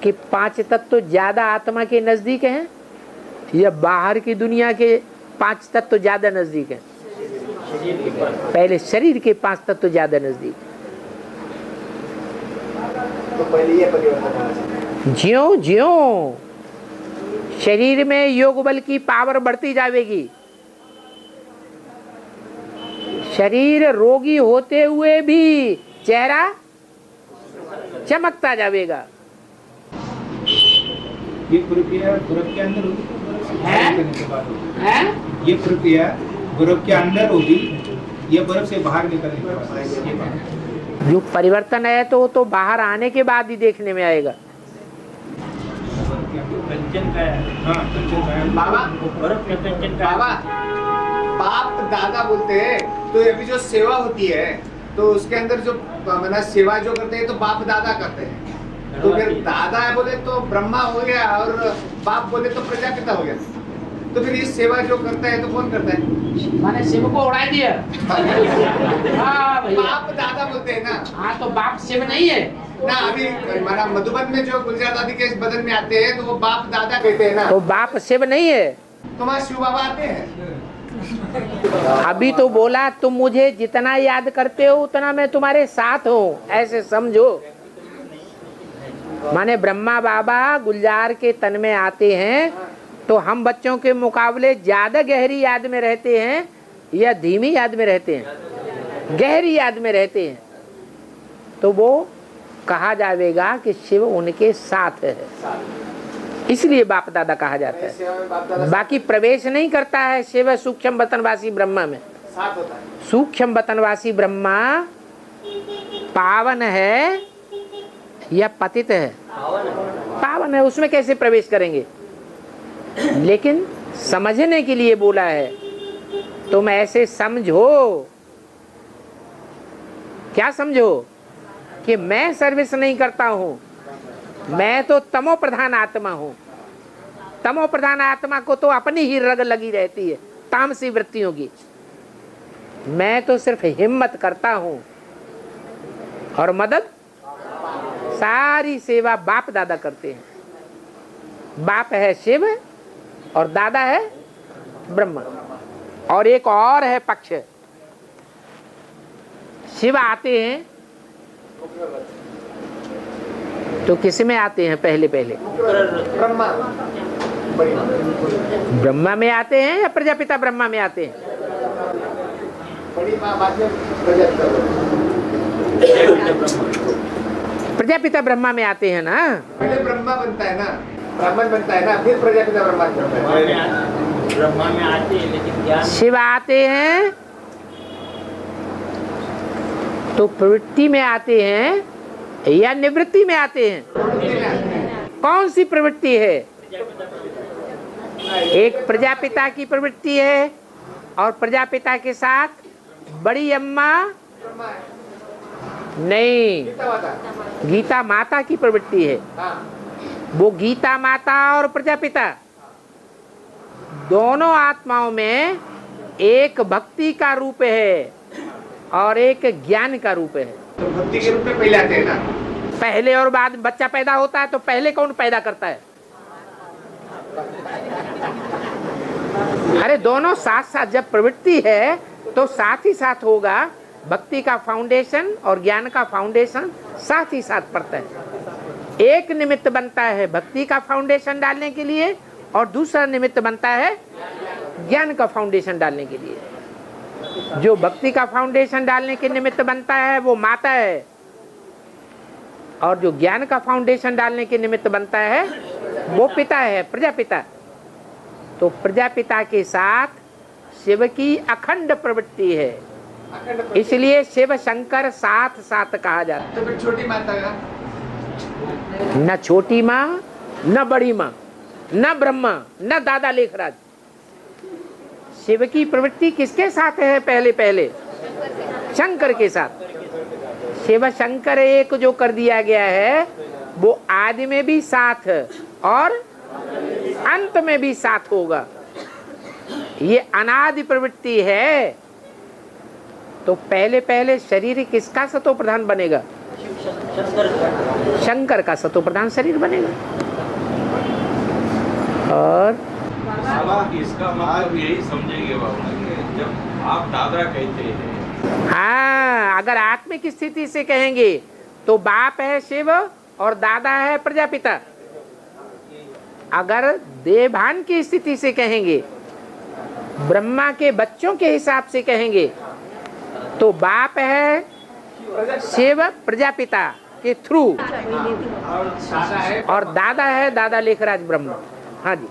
के 5 तत्व ज्यादा आत्मा के नजदीक हैं या बाहर की दुनिया के 5 तत्व ज्यादा नजदीक हैं? पहले शरीर के 5 तत्व ज्यादा नजदीक। तो पहले ये परिवर्तन ज्यों ज्यों शरीर में योग बल की पावर बढ़ती जाएगी। शरीर रोगी होते हुए भी चेहरा चमकता जाएगा। ये प्रक्रिया बर्फ के अंदर होगी करने के बाद होगी। ये प्रक्रिया बर्फ के अंदर होगी, ये बर्फ से बाहर निकलने के बाद ये बात। जो परिवर्तन है तो बाहर आने के बाद ही देखने में आएगा। कंचन का है। हाँ, कंचन का है। बाबा बर्फ में कंचन का है। बाबा बाप दादा बोलते हैं, तो अभी जो सेवा होती है तो उसके अंदर जो मतलब सेवा जो करते हैं तो बाप दादा करते हैं। तो फिर दादा है बोले तो ब्रह्मा हो गया और बाप बोले तो प्रजापिता हो गया। तो फिर ये सेवा जो करता है तो कौन करता है? माने शिव को उड़ा दिया। हाँ भैया, बाप दादा बोलते हैं ना। हाँ तो बाप शिव नहीं है ना अभी हमारा मधुबन में जो गुलजार दादी के बदन में आते हैं तो वो बाप दादा कहते हैं ना। तो बाप शिव नहीं है। तो वहाँ शिव बाबा आते हैं। अभी तो बोला तुम मुझे जितना याद करते हो उतना मैं तुम्हारे साथ हूँ, ऐसे समझो। माने ब्रह्मा बाबा गुलजार के तन में आते हैं तो हम बच्चों के मुकाबले ज्यादा गहरी याद में रहते हैं या धीमी याद में रहते हैं? गहरी याद में रहते हैं। तो वो कहा जाएगा कि शिव उनके साथ है, इसलिए बाप दादा कहा जाता है। बाकी प्रवेश नहीं करता है शिव सूक्ष्म बतनवासी ब्रह्मा में। साथ होता है। सूक्ष्म बतनवासी ब्रह्मा पावन है या पतित है? पावन है, उसमें कैसे प्रवेश करेंगे? लेकिन समझने के लिए बोला है। तुम ऐसे समझो, क्या समझो? कि मैं सर्विस नहीं करता हूं, मैं तो तमो प्रधान आत्मा हूं। तमो प्रधान आत्मा को तो अपनी ही रग लगी रहती है तामसी वृत्तियों की। मैं तो सिर्फ हिम्मत करता हूं और मदद सारी सेवा बाप दादा करते हैं। बाप है शिव और दादा है ब्रह्मा। और एक और है पक्ष, शिव आते हैं तो किस में आते हैं? पहले पहले ब्रह्मा ब्रह्मा में आते हैं या प्रजापिता ब्रह्मा में आते हैं? बड़ी माँ बाद में प्रजापिता। प्रजापिता ब्रह्मा में आते हैं ना। पहले ब्रह्मा बनता है ना, ब्राह्मण बनता है ना, फिर प्रजापिता ब्रह्मा बनता है। ब्रह्मा में आते हैं लेकिन ज्ञान शिव आते हैं तो प्रवृत्ति में आते हैं या निवृत्ति में आते हैं? कौन सी प्रवृत्ति है? एक प्रजापिता की प्रवृत्ति है और प्रजापिता के साथ बड़ी अम्मा नहीं, गीता माता की प्रवृत्ति है। वो गीता माता और प्रजापिता दोनों आत्माओं में एक भक्ति का रूप है और एक ज्ञान का रूप है। तो भक्ति के रूप में पहले आते हैं ना। पहले और बाद बच्चा पैदा होता है तो पहले कौन पैदा करता है? अरे दोनों साथ साथ जब प्रवृत्ति है तो साथ ही साथ होगा। भक्ति का फाउंडेशन और ज्ञान का फाउंडेशन साथ ही साथ पड़ता है। एक निमित्त बनता है भक्ति का फाउंडेशन डालने के लिए और दूसरा निमित्त बनता है ज्ञान का फाउंडेशन डालने के लिए। जो भक्ति का फाउंडेशन डालने के निमित्त बनता है वो माता है और जो ज्ञान का फाउंडेशन डालने के निमित्त बनता है वो पिता है, प्रजापिता। तो प्रजापिता के साथ शिव की अखंड प्रवृत्ति है, इसलिए शिव शंकर साथ साथ कहा जाता है। तो फिर छोटी माता का न छोटी माँ न बड़ी माँ न ब्रह्मा न दादा लेखराज। शिव की प्रवृत्ति किसके साथ है? पहले पहले शंकर के साथ। शिव शंकर एक जो कर दिया गया है वो आदि में भी साथ और अंत में भी साथ होगा। ये अनादि प्रवृत्ति है। तो पहले पहले शरीर किसका सतो प्रधान बनेगा? शंकर का सतो प्रधान शरीर बनेगा। और इसका मतलब यही समझेंगे बाबा कि जब आप दादा कहते हैं, हाँ, अगर आत्मिक स्थिति से कहेंगे तो बाप है शिव और दादा है प्रजापिता। अगर देवभान की स्थिति से कहेंगे, ब्रह्मा के बच्चों के हिसाब से कहेंगे, तो बाप है शिव प्रजापिता के थ्रू, और दादा है दादा लेखराज ब्रह्मा। हाँ जी।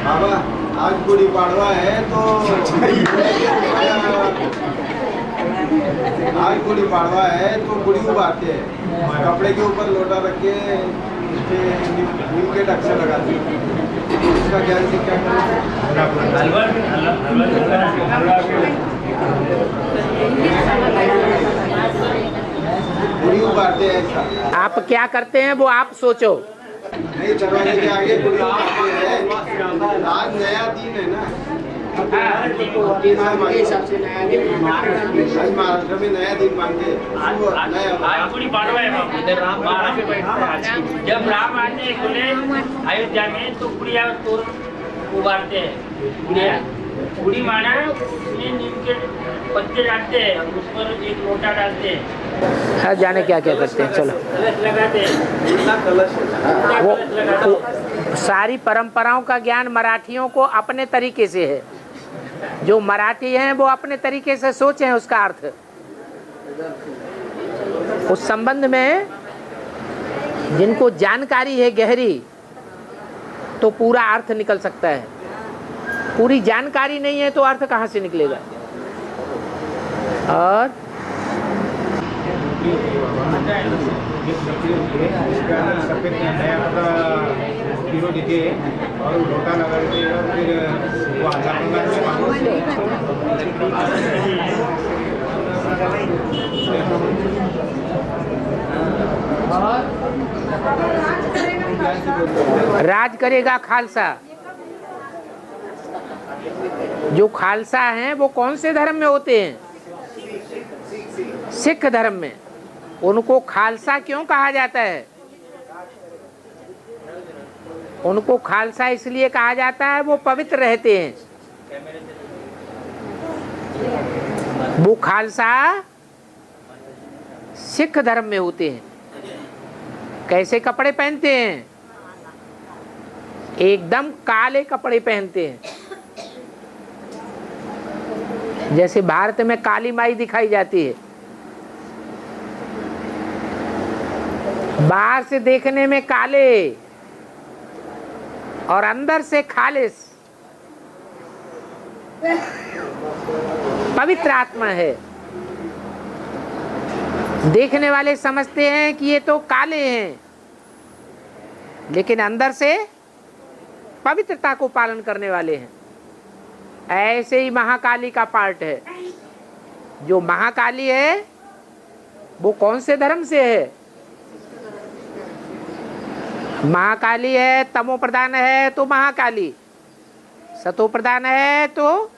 बाबा आज गुड़ी पाड़वा है तो आज गुड़ी पाड़वा है तो गुड़ी उबारते हैं, कपड़े के ऊपर लोटा रख के नीम के ढक से लगाते हैं। इसका ज्ञान से क्या गुड़ी उबारते हैं ऐसा। आप क्या करते हैं वो आप सोचो। नहीं, दरवाजे के आगे गुड़ी उबारते हैं। आज नया दिन है ना, हिसाब से नया दिन, आज महाराष्ट्र में नया दिन मानते हैं। आज गुड़ी पाड़वा है बाबू, बारह पे बैठते हैं। जब राम आने बोले अयोध्या में तो गुड़िया तोड़ उबारते हैं। गुड़ी माना उसमें नीम के पत्ते डालते हैं, उस पर एक लोटा डालते हैं, हाँ जाने क्या क्या करते हैं। चलो लगाते हैं। वो सारी परंपराओं का ज्ञान मराठियों को अपने तरीके से है। जो मराठी हैं वो अपने तरीके से सोचे हैं उसका अर्थ। उस संबंध में जिनको जानकारी है गहरी, तो पूरा अर्थ निकल सकता है। पूरी जानकारी नहीं है तो अर्थ कहाँ से निकलेगा। और सफेद नया हीरो देते और लोटा लगा देते और फिर वो आधा राज करेगा खालसा। जो खालसा हैं वो कौन से धर्म में होते हैं? सिख धर्म में। उनको खालसा क्यों कहा जाता है? उनको खालसा इसलिए कहा जाता है वो पवित्र रहते हैं। वो खालसा सिख धर्म में होते हैं। कैसे कपड़े पहनते हैं? एकदम काले कपड़े पहनते हैं। जैसे भारत में काली माई दिखाई जाती है, बाहर से देखने में काले और अंदर से खालिस पवित्र आत्मा है। देखने वाले समझते हैं कि ये तो काले हैं, लेकिन अंदर से पवित्रता को पालन करने वाले हैं। ऐसे ही महाकाली का पार्ट है। जो महाकाली है वो कौन से धर्म से है? महाकाली है, तमो प्रधान है तो महाकाली, सतो प्रधान है तो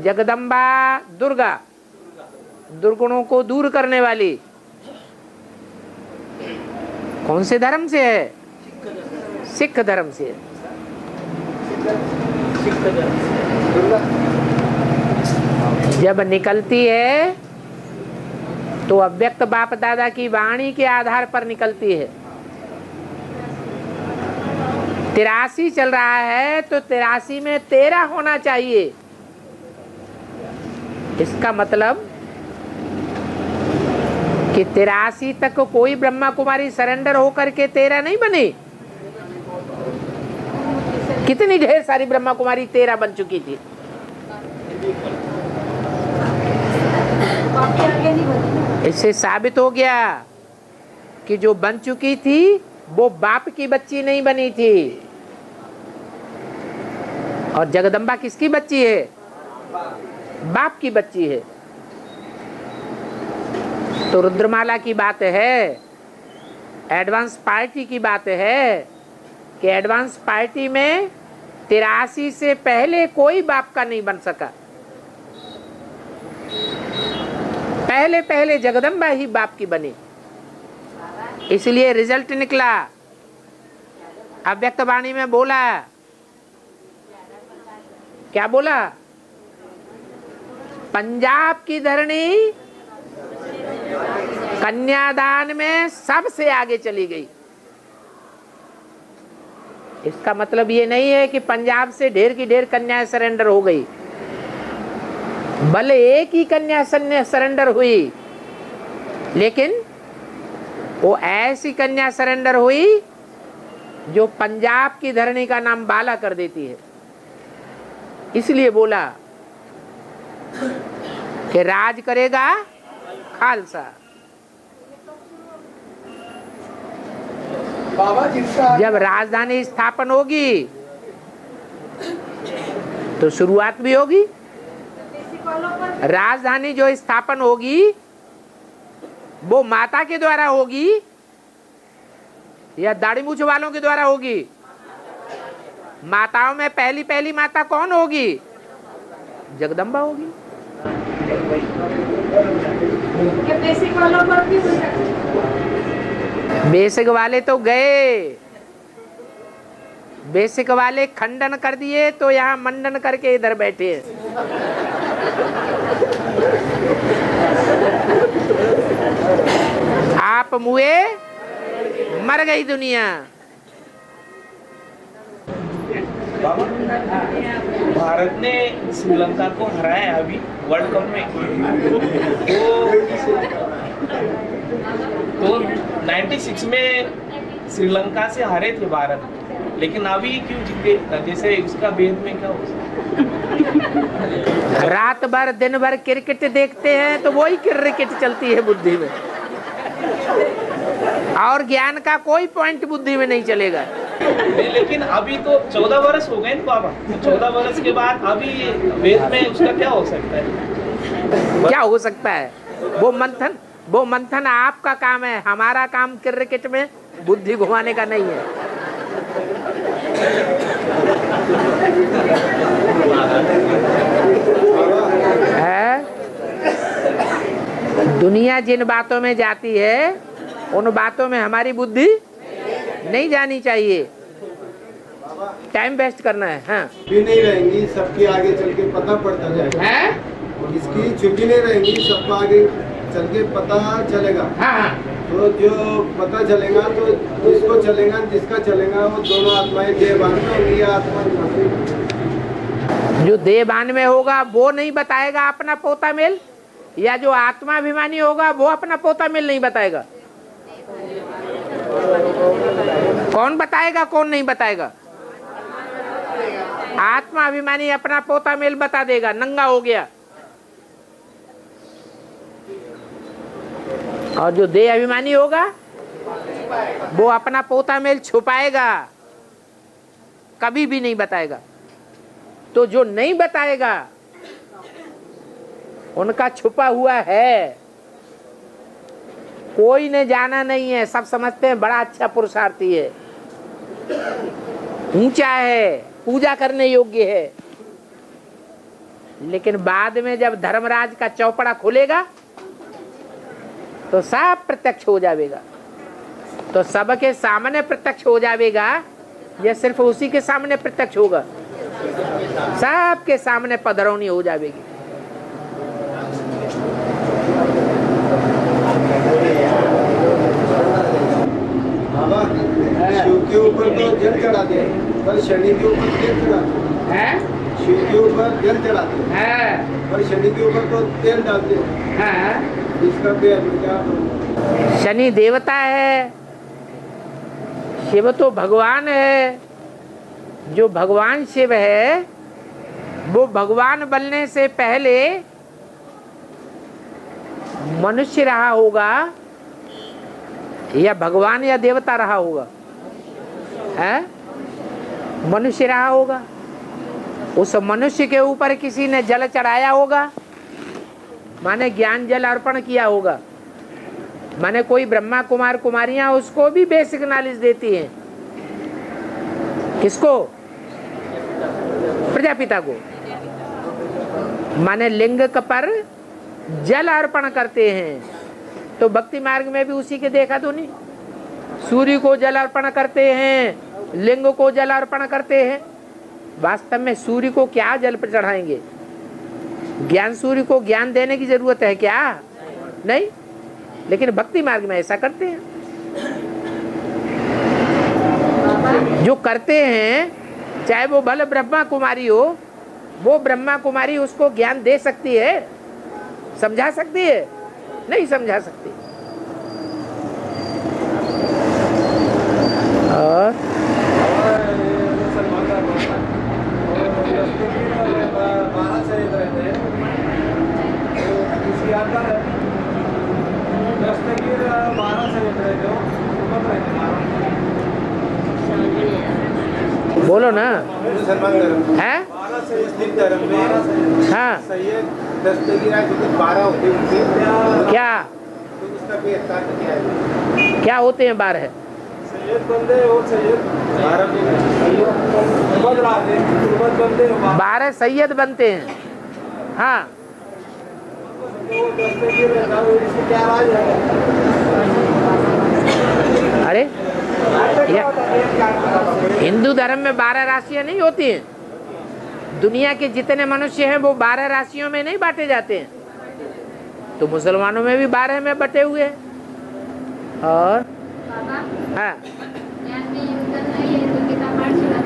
जगदम्बा दुर्गा, दुर्गुणों को दूर करने वाली। कौन से धर्म से है? सिख धर्म से है। जब निकलती है तो अव्यक्त बाप दादा की वाणी के आधार पर निकलती है। 83 चल रहा है तो 83 में 13 होना चाहिए। इसका मतलब कि 83 तक कोई ब्रह्मा कुमारी सरेंडर होकर के 13 नहीं बनी। कितनी ढेर सारी ब्रह्मा कुमारी 13 बन चुकी थी। इससे साबित हो गया कि जो बन चुकी थी वो बाप की बच्ची नहीं बनी थी। और जगदम्बा किसकी बच्ची है? बाप की बच्ची है। तो रुद्रमाला की बात है, एडवांस पार्टी की बात है कि एडवांस पार्टी में 83 से पहले कोई बाप का नहीं बन सका। पहले पहले जगदम्बा ही बाप की बनी। इसलिए रिजल्ट निकला। अव्यक्त वाणी में बोला, क्या बोला? पंजाब की धरणी कन्यादान में सबसे आगे चली गई। इसका मतलब ये नहीं है कि पंजाब से ढेर की ढेर कन्याएं सरेंडर हो गई, भले एक ही कन्या सरेंडर हुई, लेकिन वो ऐसी कन्या सरेंडर हुई जो पंजाब की धरनी का नाम बाला कर देती है। इसलिए बोला कि राज करेगा खालसा। बाबा जिसका जब राजधानी स्थापन होगी तो शुरुआत भी होगी। राजधानी जो स्थापन होगी वो माता के द्वारा होगी या दाढ़ी मूछ वालों के द्वारा होगी? माताओं में पहली माता कौन होगी? जगदम्बा होगी। ये बेसिक वालों पर भी हो सकती है। बेसिक वाले तो गए, बेसिक वाले खंडन कर दिए तो यहाँ मंडन करके इधर बैठे हैं। आप मुए मर गई दुनिया। बाबा, भारत ने श्रीलंका को हराया है अभी वर्ल्ड कप में, तो 96 में श्रीलंका से हारे थे भारत, लेकिन अभी क्यों जीते? जैसे उसका भेद में क्या हो सकता? रात भर दिन भर क्रिकेट देखते हैं तो वही क्रिकेट चलती है बुद्धि में, और ज्ञान का कोई पॉइंट बुद्धि में नहीं चलेगा। लेकिन अभी तो 14 वर्ष हो गए बाबा, तो 14 वर्ष के बाद अभी वेद में उसका क्या हो सकता है? क्या हो सकता है? वो मंथन आपका काम है, हमारा काम क्रिकेट में बुद्धि घुमाने का नहीं है। दुनिया जिन बातों में जाती है उन बातों में हमारी बुद्धि नहीं जानी चाहिए। टाइम वेस्ट करना है। हाँ, भी नहीं रहेंगी, सबके आगे चल के पता पड़ता जाएगा। इसकी छुट्टी नहीं रहेंगी, सबको आगे चल के पता चलेगा। हाँ। तो जो पता चलेगा तो जिसको चलेगा जिसका चलेगा वो दोनों आत्माएं देवान में होंगी या आत्मा। जो देवान में होगा वो नहीं बताएगा अपना पोता मेल, या जो आत्माभिमानी होगा वो अपना पोता मेल नहीं बताएगा। कौन बताएगा, कौन नहीं बताएगा? आत्मा अभिमानी अपना पोता मेल बता देगा, नंगा हो गया। और जो देह अभिमानी होगा वो अपना पोता मेल छुपाएगा, कभी भी नहीं बताएगा। तो जो नहीं बताएगा उनका छुपा हुआ है, कोई ने जाना नहीं है। सब समझते हैं बड़ा अच्छा पुरुषार्थी है, ऊंचा है, पूजा करने योग्य है, लेकिन बाद में जब धर्मराज का चौपड़ा खुलेगा तो सब प्रत्यक्ष हो जाएगा। तो सबके सामने प्रत्यक्ष हो जाएगा या सिर्फ उसी के सामने प्रत्यक्ष होगा? सबके सामने पधरौनी हो जाएगी। बाबा शिव के ऊपर तो जल चढ़ाते हैं, पर शनि के ऊपर तेल चढ़ाते हैं। शिव के ऊपर जल चढ़ाते हैं, पर शनि के ऊपर तो तेल डालते हैं। इसका भेद क्या? शनि देवता है, शिव तो भगवान है। जो भगवान शिव है वो भगवान बनने से पहले मनुष्य रहा होगा या भगवान या देवता रहा होगा? है मनुष्य रहा होगा। उस मनुष्य के ऊपर किसी ने जल चढ़ाया होगा, माने ज्ञान जल अर्पण किया होगा। माने कोई ब्रह्मा कुमार कुमारियां उसको भी बेसिक नॉलेज देती हैं। किसको? प्रजापिता को। माने लिंग पर जल अर्पण करते हैं। तो भक्ति मार्ग में भी उसी के देखा तो नहीं, सूर्य को जल अर्पण करते हैं, लिंग को जल अर्पण करते हैं। वास्तव में सूर्य को क्या जल पर चढ़ाएंगे? ज्ञान सूर्य को ज्ञान देने की जरूरत है क्या? नहीं, लेकिन भक्ति मार्ग में ऐसा करते हैं। जो करते हैं, चाहे वो भले ब्रह्मा कुमारी हो, वो ब्रह्मा कुमारी उसको ज्ञान दे सकती है, समझा सकती है? नहीं समझा सकती। और बोलो ना। मुसलमान धर्म है? 12 से मुस्लिम धर्म में हाँ। सैयद दस्तगीर जो 12 होते हैं उनके क्या तो उसका कोई अर्थ क्या है? क्या होते हैं 12? सैयद बंदे और सैयद 12 सैयद बनते हैं। हाँ, क्या राज है? अरे हिंदू धर्म में 12 राशियां नहीं होती हैं। दुनिया के जितने मनुष्य हैं वो 12 राशियों में नहीं बांटे जाते हैं। तो मुसलमानों में भी 12 में बटे हुए हैं। और हाँ, ज्ञान में योगदान नहीं है तो गीता पाठ सुना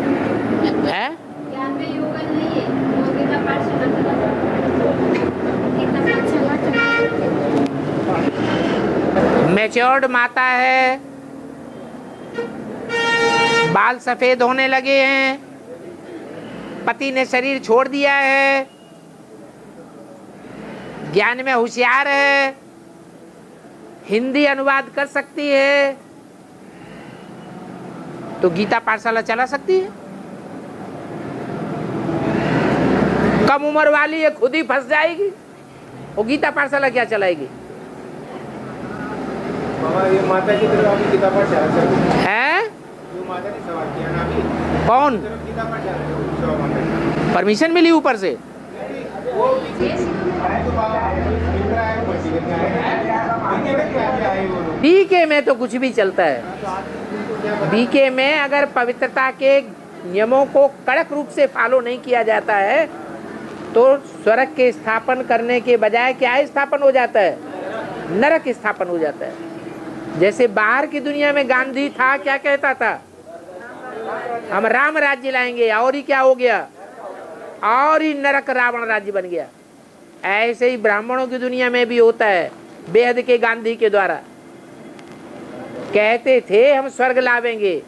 है? ज्ञान में योगदान नहीं है तो गीता पाठ सुना गीता पाठ सुना। मैच्योर्ड माता है, बाल सफेद होने लगे हैं, पति ने शरीर छोड़ दिया है, ज्ञान में होशियार है, हिंदी अनुवाद कर सकती है, तो गीता पाठशाला चला सकती है? कम उम्र वाली है, खुद ही फंस जाएगी। वो गीता पाठशाला क्या चलाएगी? बाबा ये माता की तरफ अभी गीता पाठ चला सकते है? जो माता ने सवाल किया ना अभी कौन? गीता पाठ चला परमिशन मिली ऊपर से? वो तो बाबा मित्र आए बीके में तो कुछ भी चलता है। बीके में अगर पवित्रता के नियमों को कड़क रूप से फॉलो नहीं किया जाता है तो स्वर्ग के स्थापन करने के बजाय क्या स्थापन हो जाता है? नरक स्थापन हो जाता है। जैसे बाहर की दुनिया में गांधी था, क्या कहता था? हम राम राज्य लाएंगे, और ही क्या हो गया? और ही नरक रावण राज्य बन गया। ऐसे ही ब्राह्मणों की दुनिया में भी होता है। बेहद के गांधी के द्वारा कहते थे हम स्वर्ग लावेंगे,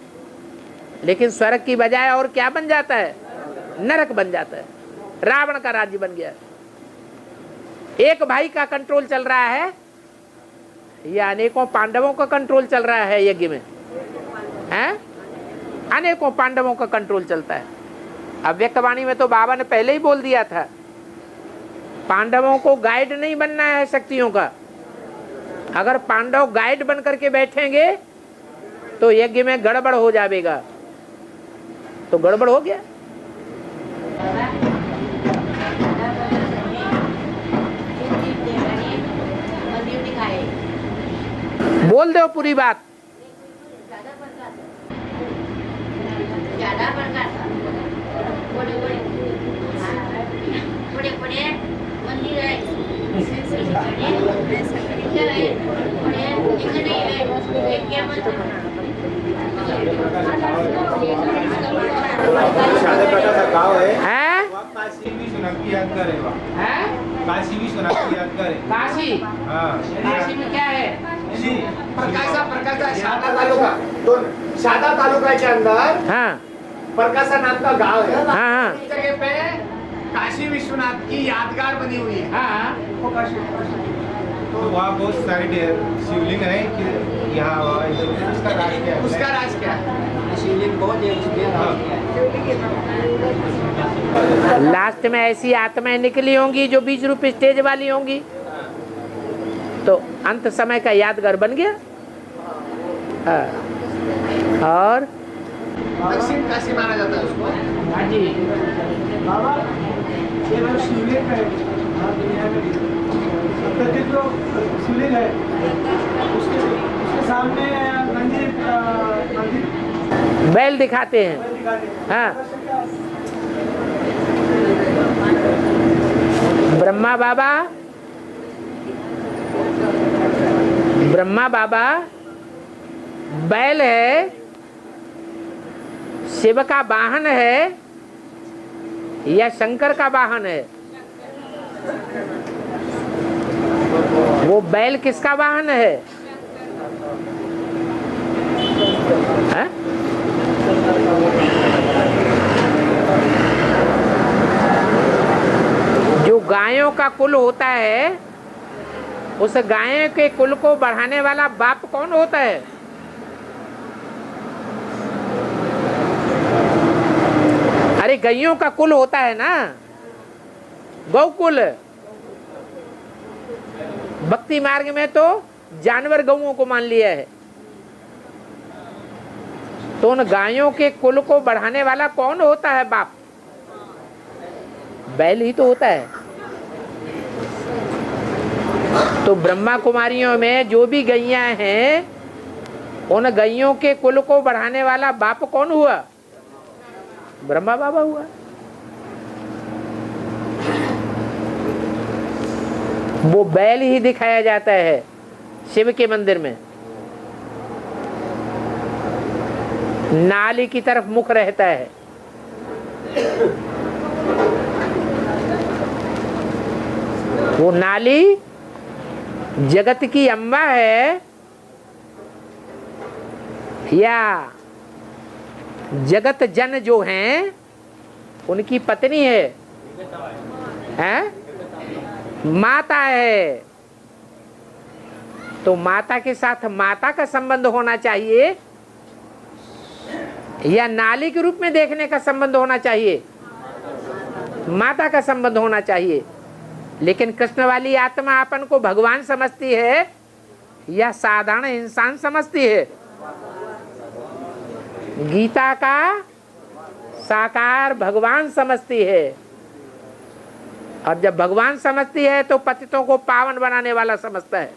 लेकिन स्वर्ग की बजाय और क्या बन जाता है? नरक बन जाता है। रावण का राज्य बन गया। एक भाई का कंट्रोल चल रहा है या अनेकों पांडवों का कंट्रोल चल रहा है यज्ञ में? हैं? अनेकों पांडवों का कंट्रोल चलता है। अव्यक्तवाणी में तो बाबा ने पहले ही बोल दिया था, पांडवों को गाइड नहीं बनना है शक्तियों का। अगर पांडव गाइड बन करके बैठेंगे तो यज्ञ में गड़बड़ हो जाएगा। तो गड़बड़ हो गया। बोल दो पूरी बात। बड़े मंदिर है, गाँव है हैं? काशी विश्वनाथ की यादगार है वहाँ। हैं? काशी विश्वनाथ की यादगार है। काशी? हाँ काशी में क्या है? प्रकाशा शादा तालुका शादा तालुक्याच्या अंदर हाँ प्रकाशा नाम का गांव है। हाँ हाँ इस जगह पे काशी विश्वनाथ की यादगार बनी हुई है। हाँ। तो वहाँ बहुत सारे शिवलिंग है कि यहाँ वहाँ इधर उसका राज क्या है? उसका राज क्या है? शिवलिंग बहुत है, उसके राज क्या है? लास्ट में ऐसी आत्माएं निकली होंगी जो बीज रूप स्टेज वाली होंगी, तो अंत समय का यादगार बन गया। हाँ। और दक्षिण काशी माना जाता है उसको। हाँ जी, बाबा ये जो शिवलिंग है दुनिया में प्रत्येक जो शिवलिंग है उसके सामने मंदिर बैल दिखाते हैं। हाँ, ब्रह्मा बाबा बैल है, शिव का वाहन है या शंकर का वाहन है? वो बैल किसका वाहन है? है? जो गायों का कुल होता है, उस गाय के कुल को बढ़ाने वाला बाप कौन होता है? अरे गायों का कुल होता है ना, गौकुल। भक्ति मार्ग में तो जानवर गौओं को मान लिया है। तो उन गायों के कुल को बढ़ाने वाला कौन होता है बाप? बैल ही तो होता है। तो ब्रह्मा कुमारियों में जो भी गैया हैं, उन गैयों के कुल को बढ़ाने वाला बाप कौन हुआ? ब्रह्मा बाबा हुआ। वो बैल ही दिखाया जाता है शिव के मंदिर में। नाली की तरफ मुख रहता है। वो नाली जगत की अम्बा है या जगत जन जो हैं उनकी पत्नी है? हैं? माता है। तो माता के साथ माता का संबंध होना चाहिए या नाली के रूप में देखने का संबंध होना चाहिए? माता का संबंध होना चाहिए। लेकिन कृष्ण वाली आत्मा अपन को भगवान समझती है या साधारण इंसान समझती है? गीता का साकार भगवान समझती है। और जब भगवान समझती है तो पतितों को पावन बनाने वाला समझता है।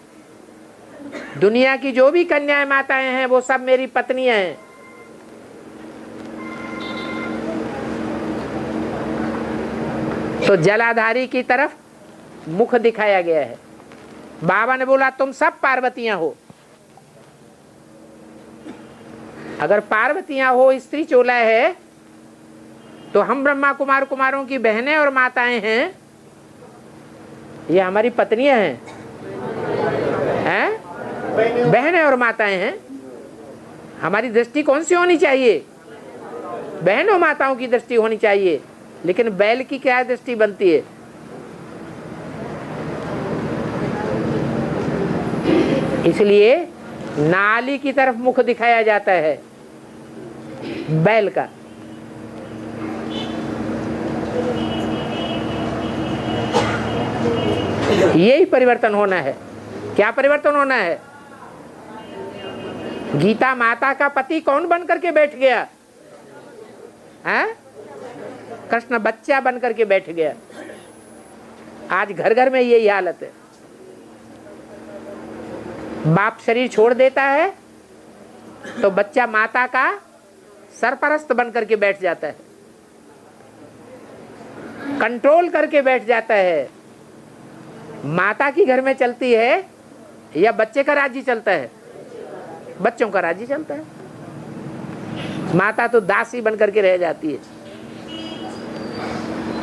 दुनिया की जो भी कन्याएं माताएं हैं वो सब मेरी पत्नियां हैं। तो जलाधारी की तरफ मुख दिखाया गया है। बाबा ने बोला तुम सब पार्वतियां हो। अगर पार्वतियां हो, स्त्री चोला है, तो हम ब्रह्मा कुमार कुमारों की बहनें और माताएं हैं, ये हमारी पत्नियां हैं, हैं? बहनें और माताएं हैं। हमारी दृष्टि कौन सी होनी चाहिए? बहनों माताओं की दृष्टि होनी चाहिए। लेकिन बैल की क्या दृष्टि बनती है? इसलिए नाली की तरफ मुख दिखाया जाता है बैल का। यही परिवर्तन होना है। क्या परिवर्तन होना है? गीता माता का पति कौन बन करके बैठ गया? हैं? कृष्ण बच्चा बन करके बैठ गया। आज घर घर में यही हालत है। बाप शरीर छोड़ देता है तो बच्चा माता का सरपरस्त बन करके बैठ जाता है, कंट्रोल करके बैठ जाता है। माता की घर में चलती है या बच्चे का राज्य चलता है? बच्चों का राज्य चलता है। माता तो दासी बन करके रह जाती है।